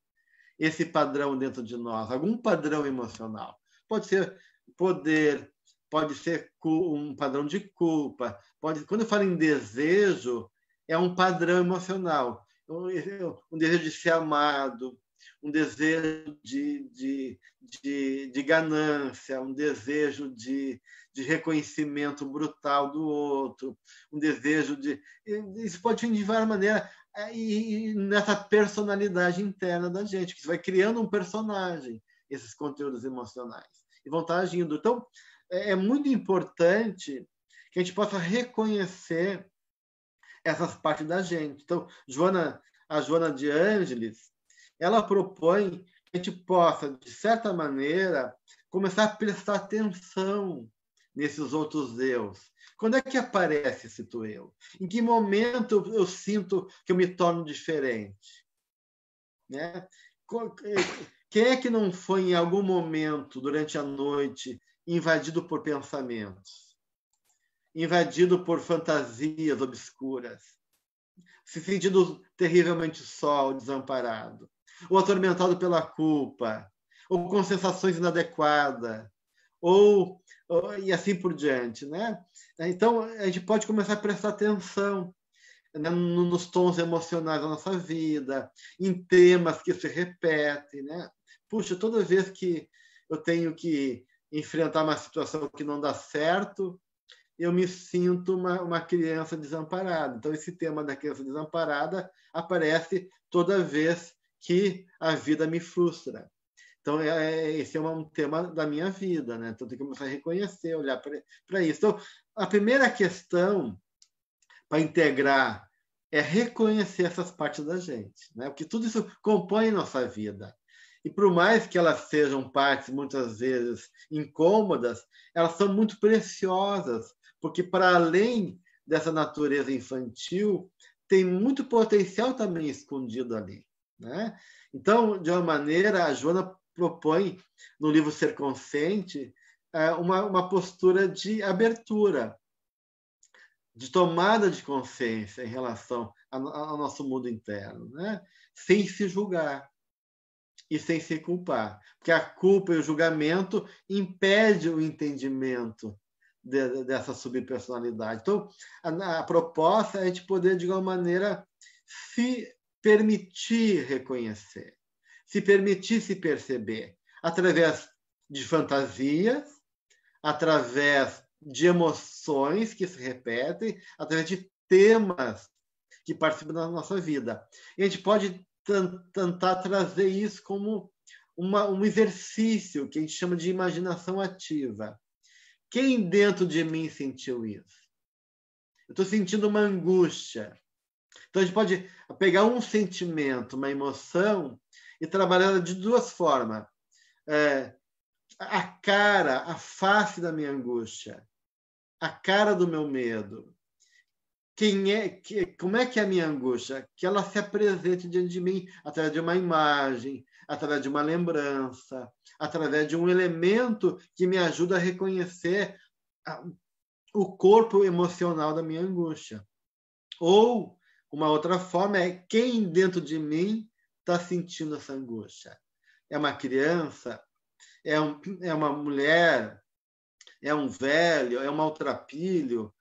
S2: esse padrão dentro de nós, algum padrão emocional. Pode ser poder, pode ser um padrão de culpa. Quando eu falo em desejo, é um padrão emocional. Um desejo de ser amado, um desejo de ganância, um desejo de reconhecimento brutal do outro, um desejo de... Isso pode vir de várias maneiras, e nessa personalidade interna da gente, que você vai criando um personagem, esses conteúdos emocionais, e vão estar agindo. Então, é muito importante que a gente possa reconhecer essas partes da gente. Então, a Joana de Ângeles, ela propõe que a gente possa, de certa maneira, começar a prestar atenção nesses outros eus. Quando é que aparece esse tu eu? Em que momento eu sinto que eu me torno diferente? Né? Quem é que não foi, em algum momento, durante a noite, invadido por pensamentos, invadido por fantasias obscuras, se sentindo terrivelmente só, desamparado, ou atormentado pela culpa, ou com sensações inadequadas, e assim por diante, né? Então, a gente pode começar a prestar atenção, né, nos tons emocionais da nossa vida, em temas que se repetem, né? Puxa, toda vez que eu tenho que enfrentar uma situação que não dá certo, eu me sinto uma criança desamparada. Então, esse tema da criança desamparada aparece toda vez que a vida me frustra. Então, esse é um tema da minha vida, né? Então, tem que começar a reconhecer, olhar para isso. Então, a primeira questão para integrar é reconhecer essas partes da gente, né? Porque tudo isso compõe nossa vida. E por mais que elas sejam partes, muitas vezes, incômodas, elas são muito preciosas, porque, para além dessa natureza infantil, tem muito potencial também escondido ali, né? Então, de uma maneira, a Joana propõe, no livro Ser Consciente, uma postura de abertura, de tomada de consciência em relação ao nosso mundo interno, né? Sem se julgar e sem se culpar. Porque a culpa e o julgamento impedem o entendimento dessa subpersonalidade. Então, a proposta é a gente poder, de alguma maneira, se permitir reconhecer, se permitir se perceber, através de fantasias, através de emoções que se repetem, através de temas que participam da nossa vida. E a gente pode tentar trazer isso como um exercício que a gente chama de imaginação ativa. Quem dentro de mim sentiu isso? Eu estou sentindo uma angústia. Então, a gente pode pegar um sentimento, uma emoção, e trabalhar de duas formas. A cara, a face da minha angústia, a cara do meu medo. Como é que é a minha angústia? Que ela se apresente diante de mim através de uma imagem, através de uma lembrança, através de um elemento que me ajuda a reconhecer o corpo emocional da minha angústia. Ou, uma outra forma é quem dentro de mim está sentindo essa angústia. É uma criança? É uma mulher? É um velho? É um maltrapilho?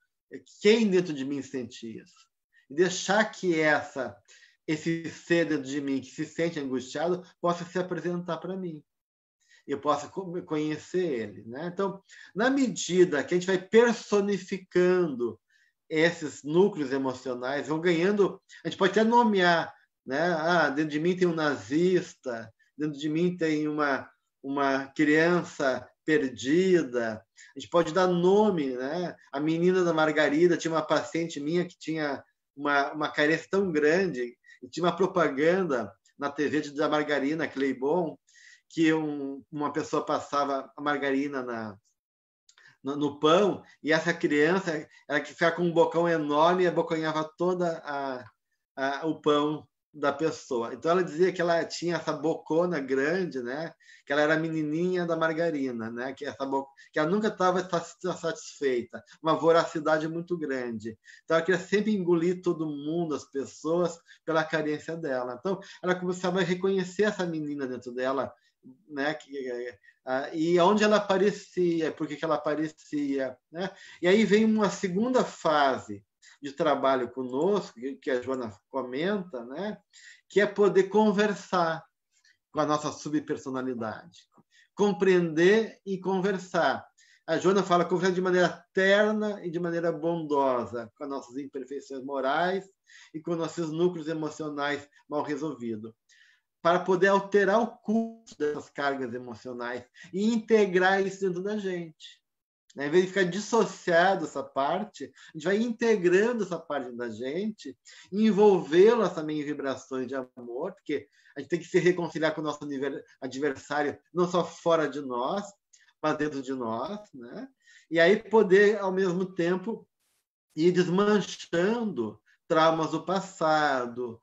S2: Quem dentro de mim sente isso? E deixar que esse ser dentro de mim que se sente angustiado possa se apresentar para mim. Eu possa conhecer ele, né? Então, na medida que a gente vai personificando esses núcleos emocionais, vão ganhando... A gente pode até nomear, né? Dentro de mim tem um nazista, dentro de mim tem uma criança perdida. A gente pode dar nome, né? A menina da Margarida, tinha uma paciente minha que tinha uma carência tão grande, e tinha uma propaganda na TV da margarina Claybon, que uma pessoa passava a margarina no pão, e essa criança ela que ficava com um bocão enorme e abocanhava toda o pão da pessoa. Então, ela dizia que ela tinha essa bocona grande, né? Que ela era a menininha da margarina, né? Que ela nunca estava satisfeita, uma voracidade muito grande. Então, ela queria sempre engolir todo mundo, as pessoas, pela carência dela. Então, ela começava a reconhecer essa menina dentro dela, né? E onde ela aparecia, por que ela aparecia, né? E aí vem uma segunda fase de trabalho conosco, que a Joana comenta, né? Que é poder conversar com a nossa subpersonalidade, compreender e conversar. A Joana fala conversar de maneira terna e de maneira bondosa com as nossas imperfeições morais e com nossos núcleos emocionais mal resolvidos, para poder alterar o curso dessas cargas emocionais e integrar isso dentro da gente. Em vez de ficar dissociado essa parte, a gente vai integrando essa parte da gente, envolvê-la também em vibrações de amor, porque a gente tem que se reconciliar com o nosso adversário, não só fora de nós, mas dentro de nós, né? E aí poder, ao mesmo tempo, ir desmanchando traumas do passado,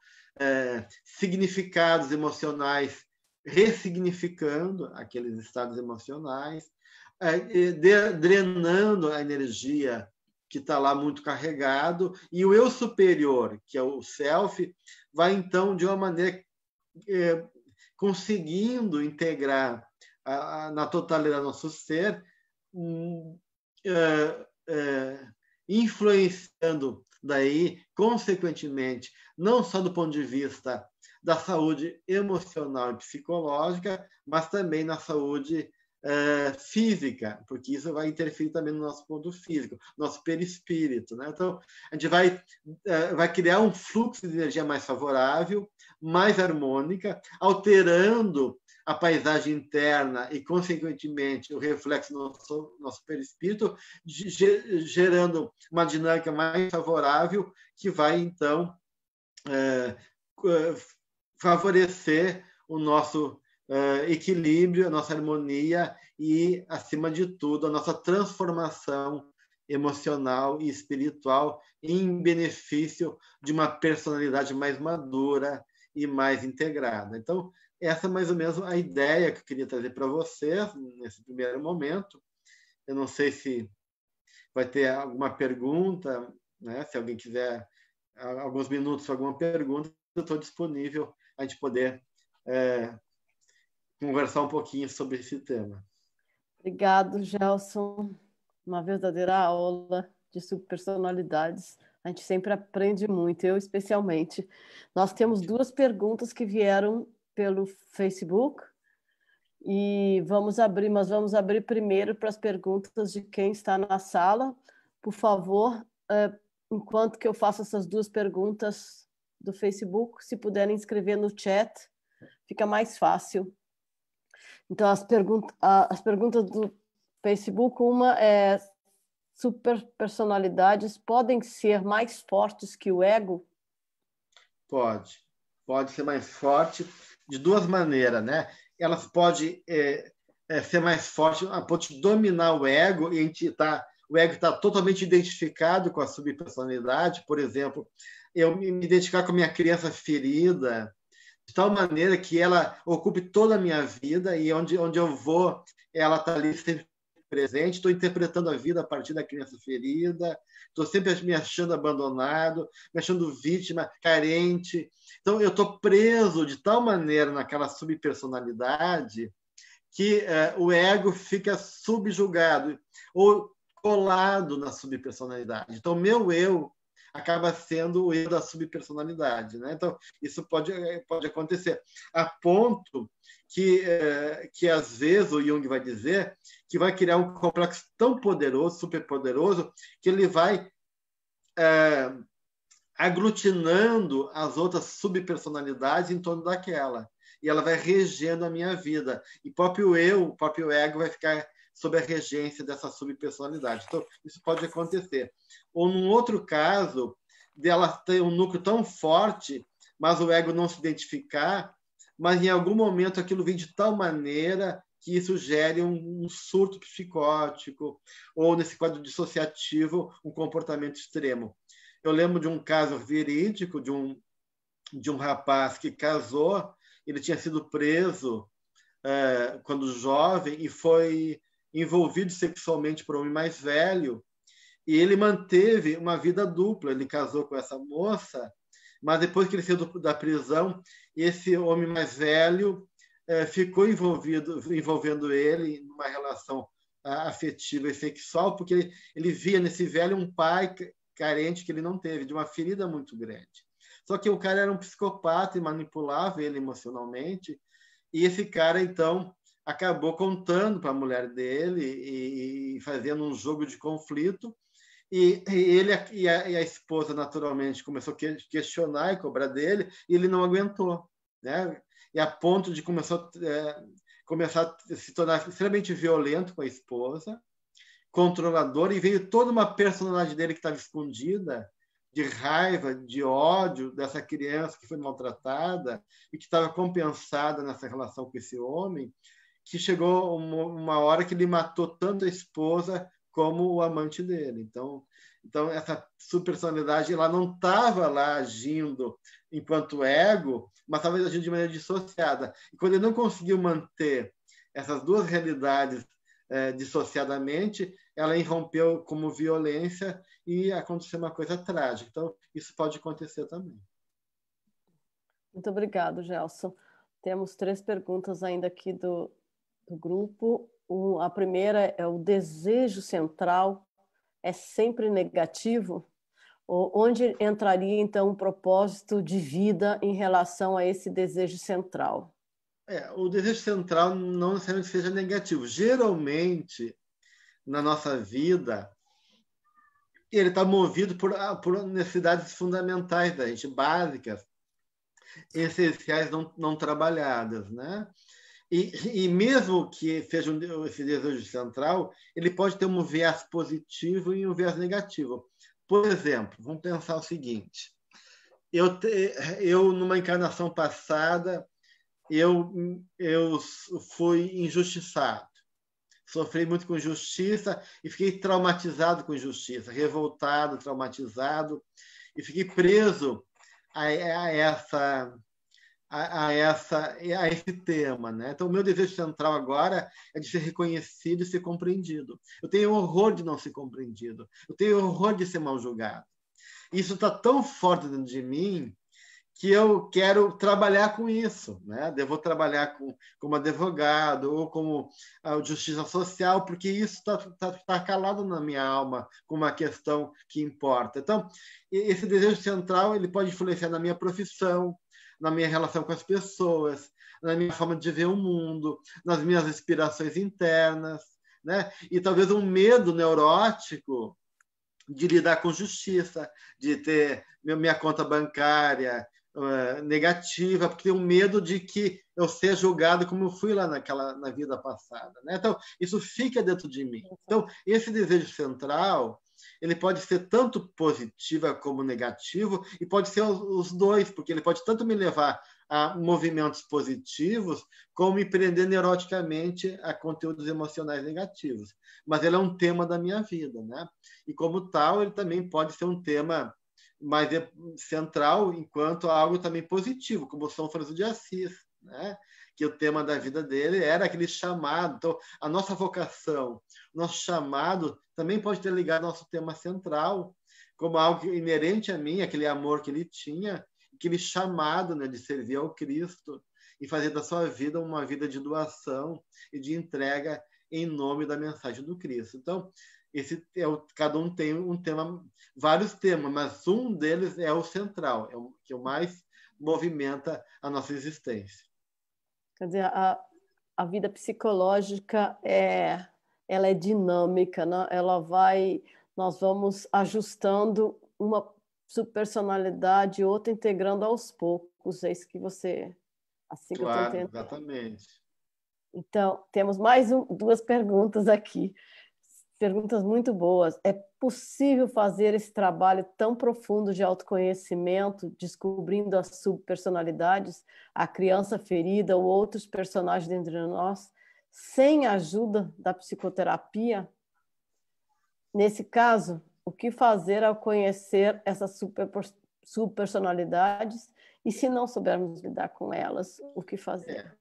S2: significados emocionais, ressignificando aqueles estados emocionais, drenando a energia que está lá muito carregado, e o eu superior, que é o self, vai, então, de uma maneira conseguindo integrar na totalidade do nosso ser, influenciando daí, consequentemente, não só do ponto de vista da saúde emocional e psicológica, mas também na saúde física, porque isso vai interferir também no nosso ponto físico, nosso perispírito, né? Então, a gente vai criar um fluxo de energia mais favorável, mais harmônica, alterando a paisagem interna e, consequentemente, o reflexo do nosso perispírito, gerando uma dinâmica mais favorável que vai, então, favorecer o nosso equilíbrio, a nossa harmonia e, acima de tudo, a nossa transformação emocional e espiritual em benefício de uma personalidade mais madura e mais integrada. Então, essa é mais ou menos a ideia que eu queria trazer para vocês nesse primeiro momento. Eu não sei se vai ter alguma pergunta, né? Se alguém quiser alguns minutos para alguma pergunta, eu estou disponível a gente poder conversar um pouquinho sobre esse tema.
S1: Obrigado, Gelson. Uma verdadeira aula de subpersonalidades. A gente sempre aprende muito, eu especialmente. Nós temos 2 perguntas que vieram pelo Facebook e vamos abrir primeiro para as perguntas de quem está na sala. Por favor, enquanto que eu faço essas 2 perguntas do Facebook, se puderem escrever no chat, fica mais fácil. Então, as perguntas do Facebook, uma é: superpersonalidades podem ser mais fortes que o ego?
S2: Pode ser mais forte de 2 maneiras, né? Elas podem ser mais fortes a ponto de dominar o ego, e o ego está totalmente identificado com a subpersonalidade. Por exemplo, eu me identificar com a minha criança ferida, de tal maneira que ela ocupe toda a minha vida, e onde eu vou, ela está ali sempre presente. Estou interpretando a vida a partir da criança ferida, estou sempre me achando abandonado, me achando vítima, carente. Então, eu estou preso de tal maneira naquela subpersonalidade que o ego fica subjugado ou colado na subpersonalidade. Então, meu eu acaba sendo o eu da subpersonalidade, né? Então, isso pode acontecer. A ponto que às vezes, o Jung vai dizer que vai criar um complexo tão poderoso, superpoderoso, que ele vai aglutinando as outras subpersonalidades em torno daquela. E ela vai regendo a minha vida. E o próprio ego, vai ficar sob a regência dessa subpersonalidade. Então, isso pode acontecer. Ou, num outro caso, dela ter um núcleo tão forte, mas o ego não se identificar, mas em algum momento aquilo vem de tal maneira que isso gere um surto psicótico, ou, nesse quadro dissociativo, um comportamento extremo. Eu lembro de um caso verídico de um rapaz que casou. Ele tinha sido preso quando jovem e foi envolvido sexualmente por um homem mais velho, e ele manteve uma vida dupla. Ele casou com essa moça, mas depois que ele saiu da prisão, esse homem mais velho ficou envolvendo ele numa relação afetiva e sexual, porque ele via nesse velho um pai carente que ele não teve, de uma ferida muito grande. Só que o cara era um psicopata e manipulava ele emocionalmente, e esse cara, então, acabou contando para a mulher dele e fazendo um jogo de conflito, e ele e a esposa, naturalmente, começou a questionar e cobrar dele, e ele não aguentou, né? E a ponto de começar a se tornar extremamente violento com a esposa, controlador, e veio toda uma personalidade dele que estava escondida, de raiva, de ódio dessa criança que foi maltratada e que estava compensada nessa relação com esse homem, que chegou uma hora que ele matou tanto a esposa como o amante dele. Então essa subpersonalidade, ela não estava lá agindo enquanto ego, mas estava agindo de maneira dissociada. E quando ele não conseguiu manter essas 2 realidades dissociadamente, ela irrompeu como violência e aconteceu uma coisa trágica. Então, isso pode acontecer também.
S1: Muito obrigado, Gelson. Temos 3 perguntas ainda aqui do grupo. A primeira é: o desejo central é sempre negativo? Onde entraria, então, o propósito de vida em relação a esse desejo central?
S2: O desejo central não necessariamente seja negativo. Geralmente, na nossa vida, ele está movido por necessidades fundamentais da gente, básicas, essenciais, não trabalhadas, né? E mesmo que seja esse desejo central, ele pode ter um viés positivo e um viés negativo. Por exemplo, vamos pensar o seguinte: eu numa encarnação passada, eu fui injustiçado, sofri muito com injustiça e fiquei traumatizado com injustiça, revoltado, traumatizado, e fiquei preso a esse tema, né? Então, o meu desejo central agora é de ser reconhecido e ser compreendido. Eu tenho horror de não ser compreendido. Eu tenho horror de ser mal julgado. Isso está tão forte dentro de mim que eu quero trabalhar com isso, né? Eu vou trabalhar como advogado ou como justiça social, porque isso está calado na minha alma como uma questão que importa. Então, esse desejo central ele pode influenciar na minha profissão, na minha relação com as pessoas, na minha forma de ver o mundo, nas minhas aspirações internas, né? E talvez um medo neurótico de lidar com justiça, de ter minha conta bancária negativa, porque tenho medo de que eu seja julgado como eu fui lá na vida passada, né? Então, isso fica dentro de mim. Então, esse desejo central ele pode ser tanto positivo como negativo, e pode ser os dois, porque ele pode tanto me levar a movimentos positivos, como me prender neuroticamente a conteúdos emocionais negativos. Mas ele é um tema da minha vida, né? E como tal, ele também pode ser um tema mais central, enquanto algo também positivo, como São Francisco de Assis, né? Que o tema da vida dele era aquele chamado. Então, a nossa vocação, nosso chamado, também pode ter ligado ao nosso tema central, como algo inerente a mim, aquele amor que ele tinha, aquele chamado, né, de servir ao Cristo e fazer da sua vida uma vida de doação e de entrega em nome da mensagem do Cristo. Então, cada um tem um tema, vários temas, mas um deles é o central, é o que mais movimenta a nossa existência.
S1: Quer dizer, a vida psicológica ela é dinâmica, né? Nós vamos ajustando uma subpersonalidade, outra integrando aos poucos. É isso que você, assim que eu estou entendendo.
S2: Exatamente.
S1: Então, temos mais 2 perguntas aqui. Perguntas muito boas. É possível fazer esse trabalho tão profundo de autoconhecimento, descobrindo as subpersonalidades, a criança ferida ou outros personagens dentro de nós, sem a ajuda da psicoterapia? Nesse caso, o que fazer ao conhecer essas subpersonalidades e, se não soubermos lidar com elas, o que fazer?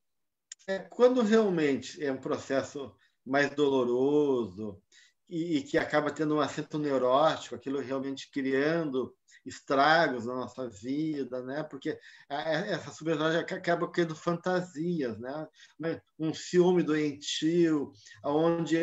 S2: Quando realmente é um processo mais doloroso e que acaba tendo um acento neurótico, aquilo realmente criando estragos na nossa vida, né? Porque essa subpersonalidade acaba criando fantasias, né? Um ciúme doentio, onde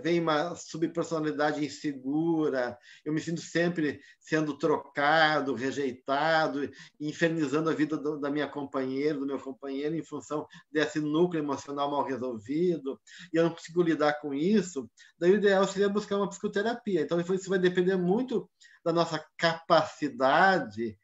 S2: vem uma subpersonalidade insegura, eu me sinto sempre sendo trocado, rejeitado, infernizando a vida da minha companheira, do meu companheiro, em função desse núcleo emocional mal resolvido, e eu não consigo lidar com isso. Daí o ideal seria buscar uma psicoterapia. Então, isso vai depender muito da nossa capacidade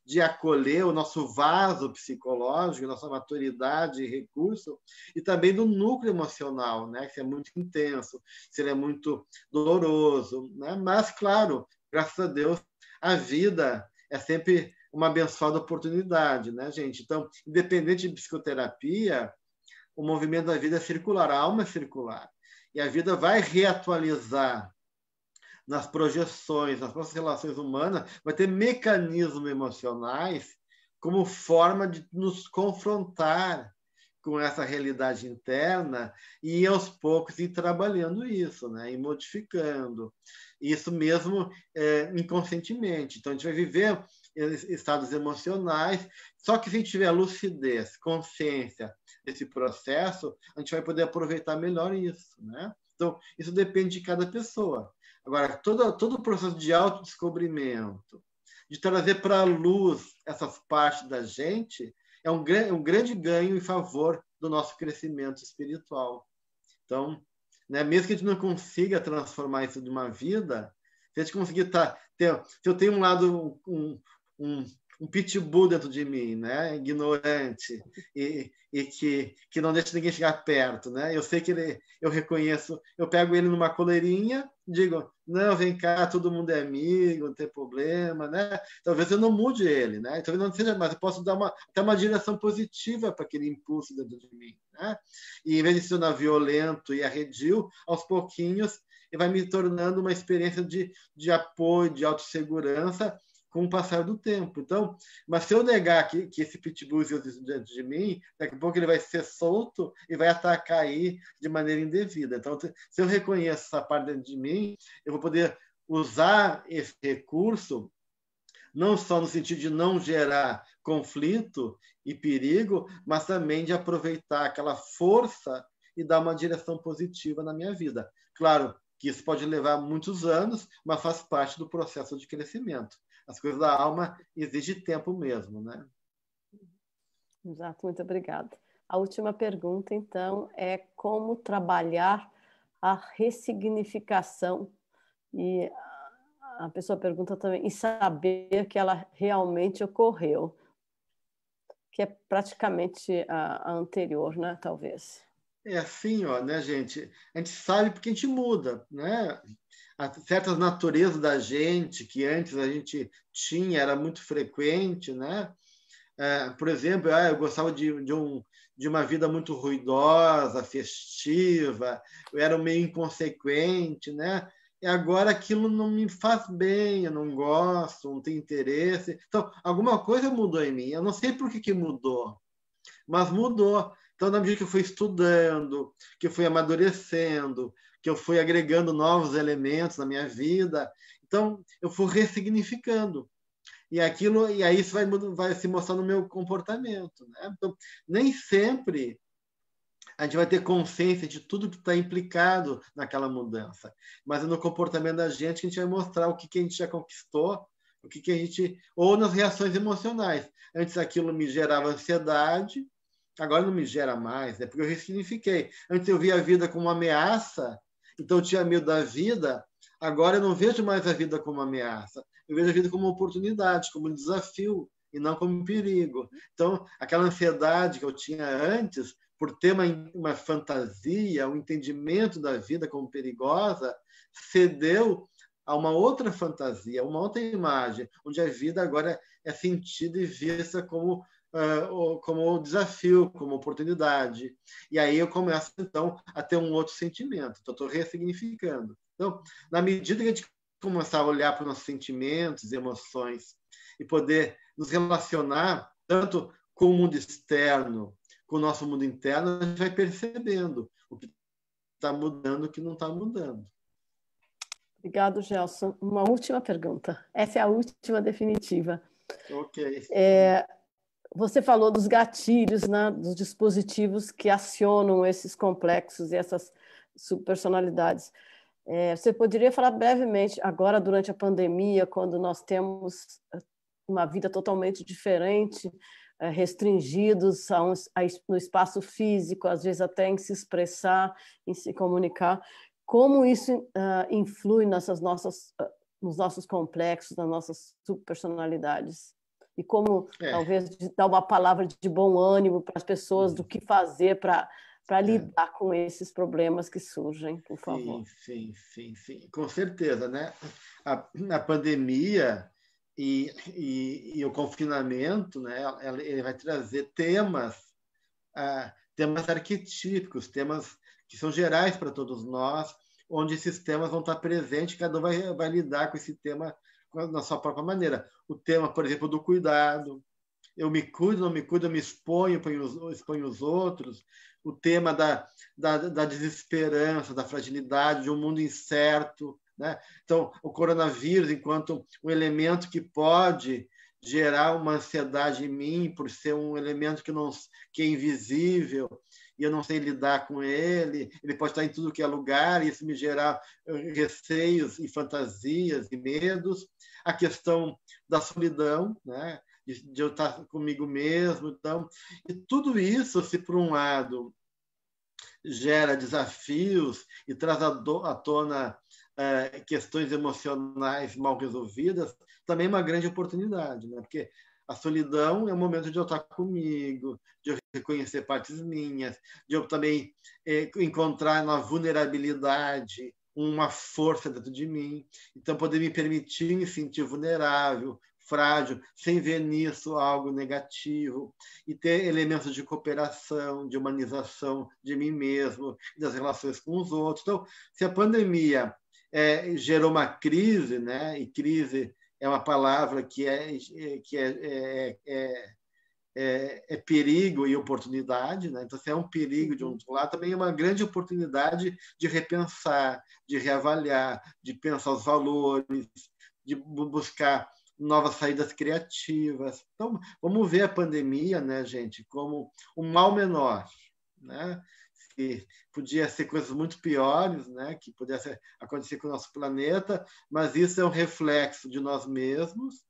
S2: de acolher o nosso vaso psicológico, nossa maturidade e recurso, e também do núcleo emocional, né? Se é muito intenso, se ele é muito doloroso, né? Mas, claro, graças a Deus, a vida é sempre uma abençoada oportunidade, né, gente? Então, independente de psicoterapia, o movimento da vida é circular, a alma é circular, e a vida vai reatualizar nas projeções, nas nossas relações humanas, vai ter mecanismos emocionais como forma de nos confrontar com essa realidade interna e, aos poucos, ir trabalhando isso, né? E modificando. Isso mesmo inconscientemente. Então, a gente vai viver estados emocionais, só que se a gente tiver lucidez, consciência desse processo, a gente vai poder aproveitar melhor isso, né? Então, isso depende de cada pessoa. Agora, todo o processo de autodescobrimento, de trazer para a luz essas partes da gente, é um grande ganho em favor do nosso crescimento espiritual. Então, né, mesmo que a gente não consiga transformar isso de uma vida, se a gente conseguir se eu tenho um lado, um pitbull dentro de mim, né, ignorante, e que não deixa ninguém chegar perto, né? Eu sei que eu reconheço, eu pego ele numa coleirinha, digo, não, vem cá, todo mundo é amigo, não tem problema, né? Talvez eu não mude ele, né? Talvez não seja, mas eu posso dar até uma direção positiva para aquele impulso dentro de mim, né? E em vez de se tornar violento e arredio, aos pouquinhos, ele vai me tornando uma experiência de apoio, de autossegurança, com o passar do tempo. Então, mas se eu negar que esse pitbull existe dentro de mim, daqui a pouco ele vai ser solto e vai atacar aí de maneira indevida. Então, se eu reconheço essa parte dentro de mim, eu vou poder usar esse recurso não só no sentido de não gerar conflito e perigo, mas também de aproveitar aquela força e dar uma direção positiva na minha vida. Claro que isso pode levar muitos anos, mas faz parte do processo de crescimento. As coisas da alma exigem tempo mesmo, né?
S1: Exato, muito obrigada. A última pergunta, então, é como trabalhar a ressignificação. E a pessoa pergunta também, e saber que ela realmente ocorreu, que é praticamente a anterior, né, talvez.
S2: É assim, ó, né, gente? A gente sabe porque a gente muda, né? Certas naturezas da gente que antes a gente tinha, era muito frequente, né? Por exemplo, eu gostava de uma vida muito ruidosa, festiva, eu era meio inconsequente, né? E agora aquilo não me faz bem, eu não gosto, não tenho interesse. Então, alguma coisa mudou em mim. Eu não sei por que mudou, mas mudou. Então, na medida que eu fui estudando, que eu fui amadurecendo, que eu fui agregando novos elementos na minha vida, então eu fui ressignificando. E aí isso vai se mostrar no meu comportamento, né? Então, nem sempre a gente vai ter consciência de tudo que está implicado naquela mudança, mas é no comportamento da gente que a gente vai mostrar o que a gente já conquistou, o que a gente, ou nas reações emocionais. Antes aquilo me gerava ansiedade, agora não me gera mais, né? Porque eu ressignifiquei. Antes eu via a vida como uma ameaça, então eu tinha medo da vida. Agora eu não vejo mais a vida como uma ameaça. Eu vejo a vida como uma oportunidade, como um desafio e não como um perigo. Então, aquela ansiedade que eu tinha antes, por ter uma fantasia, um entendimento da vida como perigosa, cedeu a uma outra fantasia, uma outra imagem, onde a vida agora é sentida e vista como desafio, como oportunidade. E aí eu começo, então, a ter um outro sentimento. Então, estou ressignificando. Então, na medida que a gente começar a olhar para os nossos sentimentos, emoções, e poder nos relacionar tanto com o mundo externo, com o nosso mundo interno, a gente vai percebendo o que está mudando e o que não está mudando.
S1: Obrigado, Gelson. Uma última pergunta. Essa é a última definitiva.
S2: Ok.
S1: Você falou dos gatilhos, né, dos dispositivos que acionam esses complexos e essas subpersonalidades. Você poderia falar brevemente, agora durante a pandemia, quando nós temos uma vida totalmente diferente, restringidos no espaço físico, às vezes até em se expressar, em se comunicar, como isso influi nos nossos complexos, nas nossas subpersonalidades? E como, talvez, dar uma palavra de bom ânimo para as pessoas do que fazer para lidar com esses problemas que surgem, por favor.
S2: Sim. Com certeza, né? A pandemia e o confinamento, né? Ele vai trazer temas arquetípicos, temas que são gerais para todos nós, onde esses temas vão estar presentes, cada um vai lidar com esse tema na sua própria maneira. O tema, por exemplo, do cuidado, eu me cuido, não me cuido, eu me exponho, exponho os outros. O tema da desesperança, da fragilidade, de um mundo incerto, né? Então, o coronavírus, enquanto um elemento que pode gerar uma ansiedade em mim, por ser um elemento que é invisível, e eu não sei lidar com ele, ele pode estar em tudo que é lugar, e isso me gerar receios e fantasias e medos. A questão da solidão, né? De eu estar comigo mesmo. Então, e tudo isso, se por um lado gera desafios e traz à tona questões emocionais mal resolvidas, também é uma grande oportunidade, né? Porque a solidão é o momento de eu estar comigo, de eu reconhecer partes minhas, de eu também encontrar na vulnerabilidade uma força dentro de mim. Então, poder me permitir me sentir vulnerável, frágil, sem ver nisso algo negativo, e ter elementos de cooperação, de humanização de mim mesmo, das relações com os outros. Então, se a pandemia gerou uma crise, né? E crise é uma palavra que é perigo e oportunidade, né? Então, se é um perigo de um lado, também é uma grande oportunidade de repensar, de reavaliar, de pensar os valores, de buscar novas saídas criativas. Então, vamos ver a pandemia, né, gente, como um mal menor, né? Que podia ser coisas muito piores, né, que pudesse acontecer com o nosso planeta, mas isso é um reflexo de nós mesmos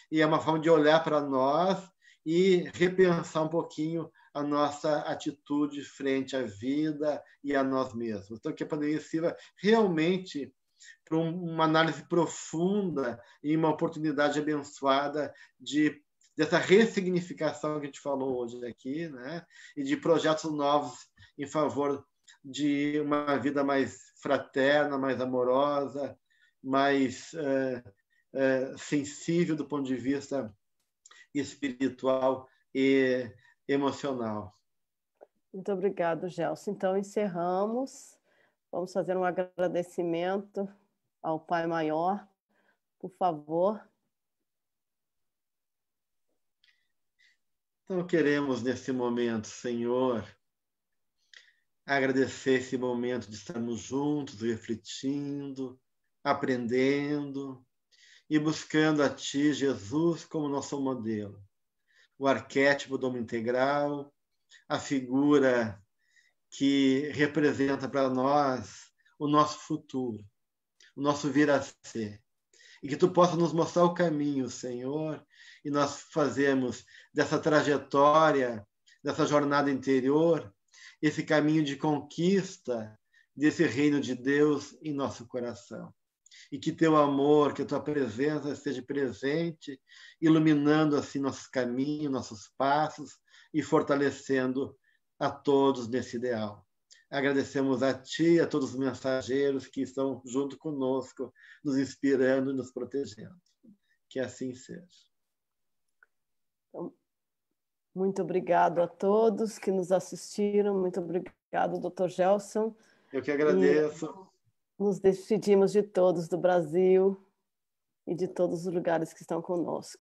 S2: e é uma forma de olhar para nós e repensar um pouquinho a nossa atitude frente à vida e a nós mesmos. Então, que a pandemia sirva realmente para uma análise profunda e uma oportunidade abençoada dessa ressignificação que a gente falou hoje aqui, né? E de projetos novos em favor de uma vida mais fraterna, mais amorosa, mais sensível do ponto de vista espiritual e emocional.
S1: Muito obrigado, Gelson. Então, encerramos. Vamos fazer um agradecimento ao Pai Maior, por favor.
S2: Então, queremos, nesse momento, Senhor, agradecer esse momento de estarmos juntos, refletindo, aprendendo e buscando a Ti, Jesus, como nosso modelo. O arquétipo do homem integral, a figura que representa para nós o nosso futuro, o nosso vir a ser. E que Tu possa nos mostrar o caminho, Senhor, e nós fazemos dessa trajetória, dessa jornada interior, esse caminho de conquista desse reino de Deus em nosso coração. E que Teu amor, que a Tua presença esteja presente, iluminando assim nossos caminhos, nossos passos e fortalecendo a todos nesse ideal. Agradecemos a Ti e a todos os mensageiros que estão junto conosco, nos inspirando e nos protegendo. Que assim seja.
S1: Então, muito obrigado a todos que nos assistiram. Muito obrigado, Dr. Gelson.
S2: Eu que agradeço.
S1: E nos despedimos de todos do Brasil e de todos os lugares que estão conosco.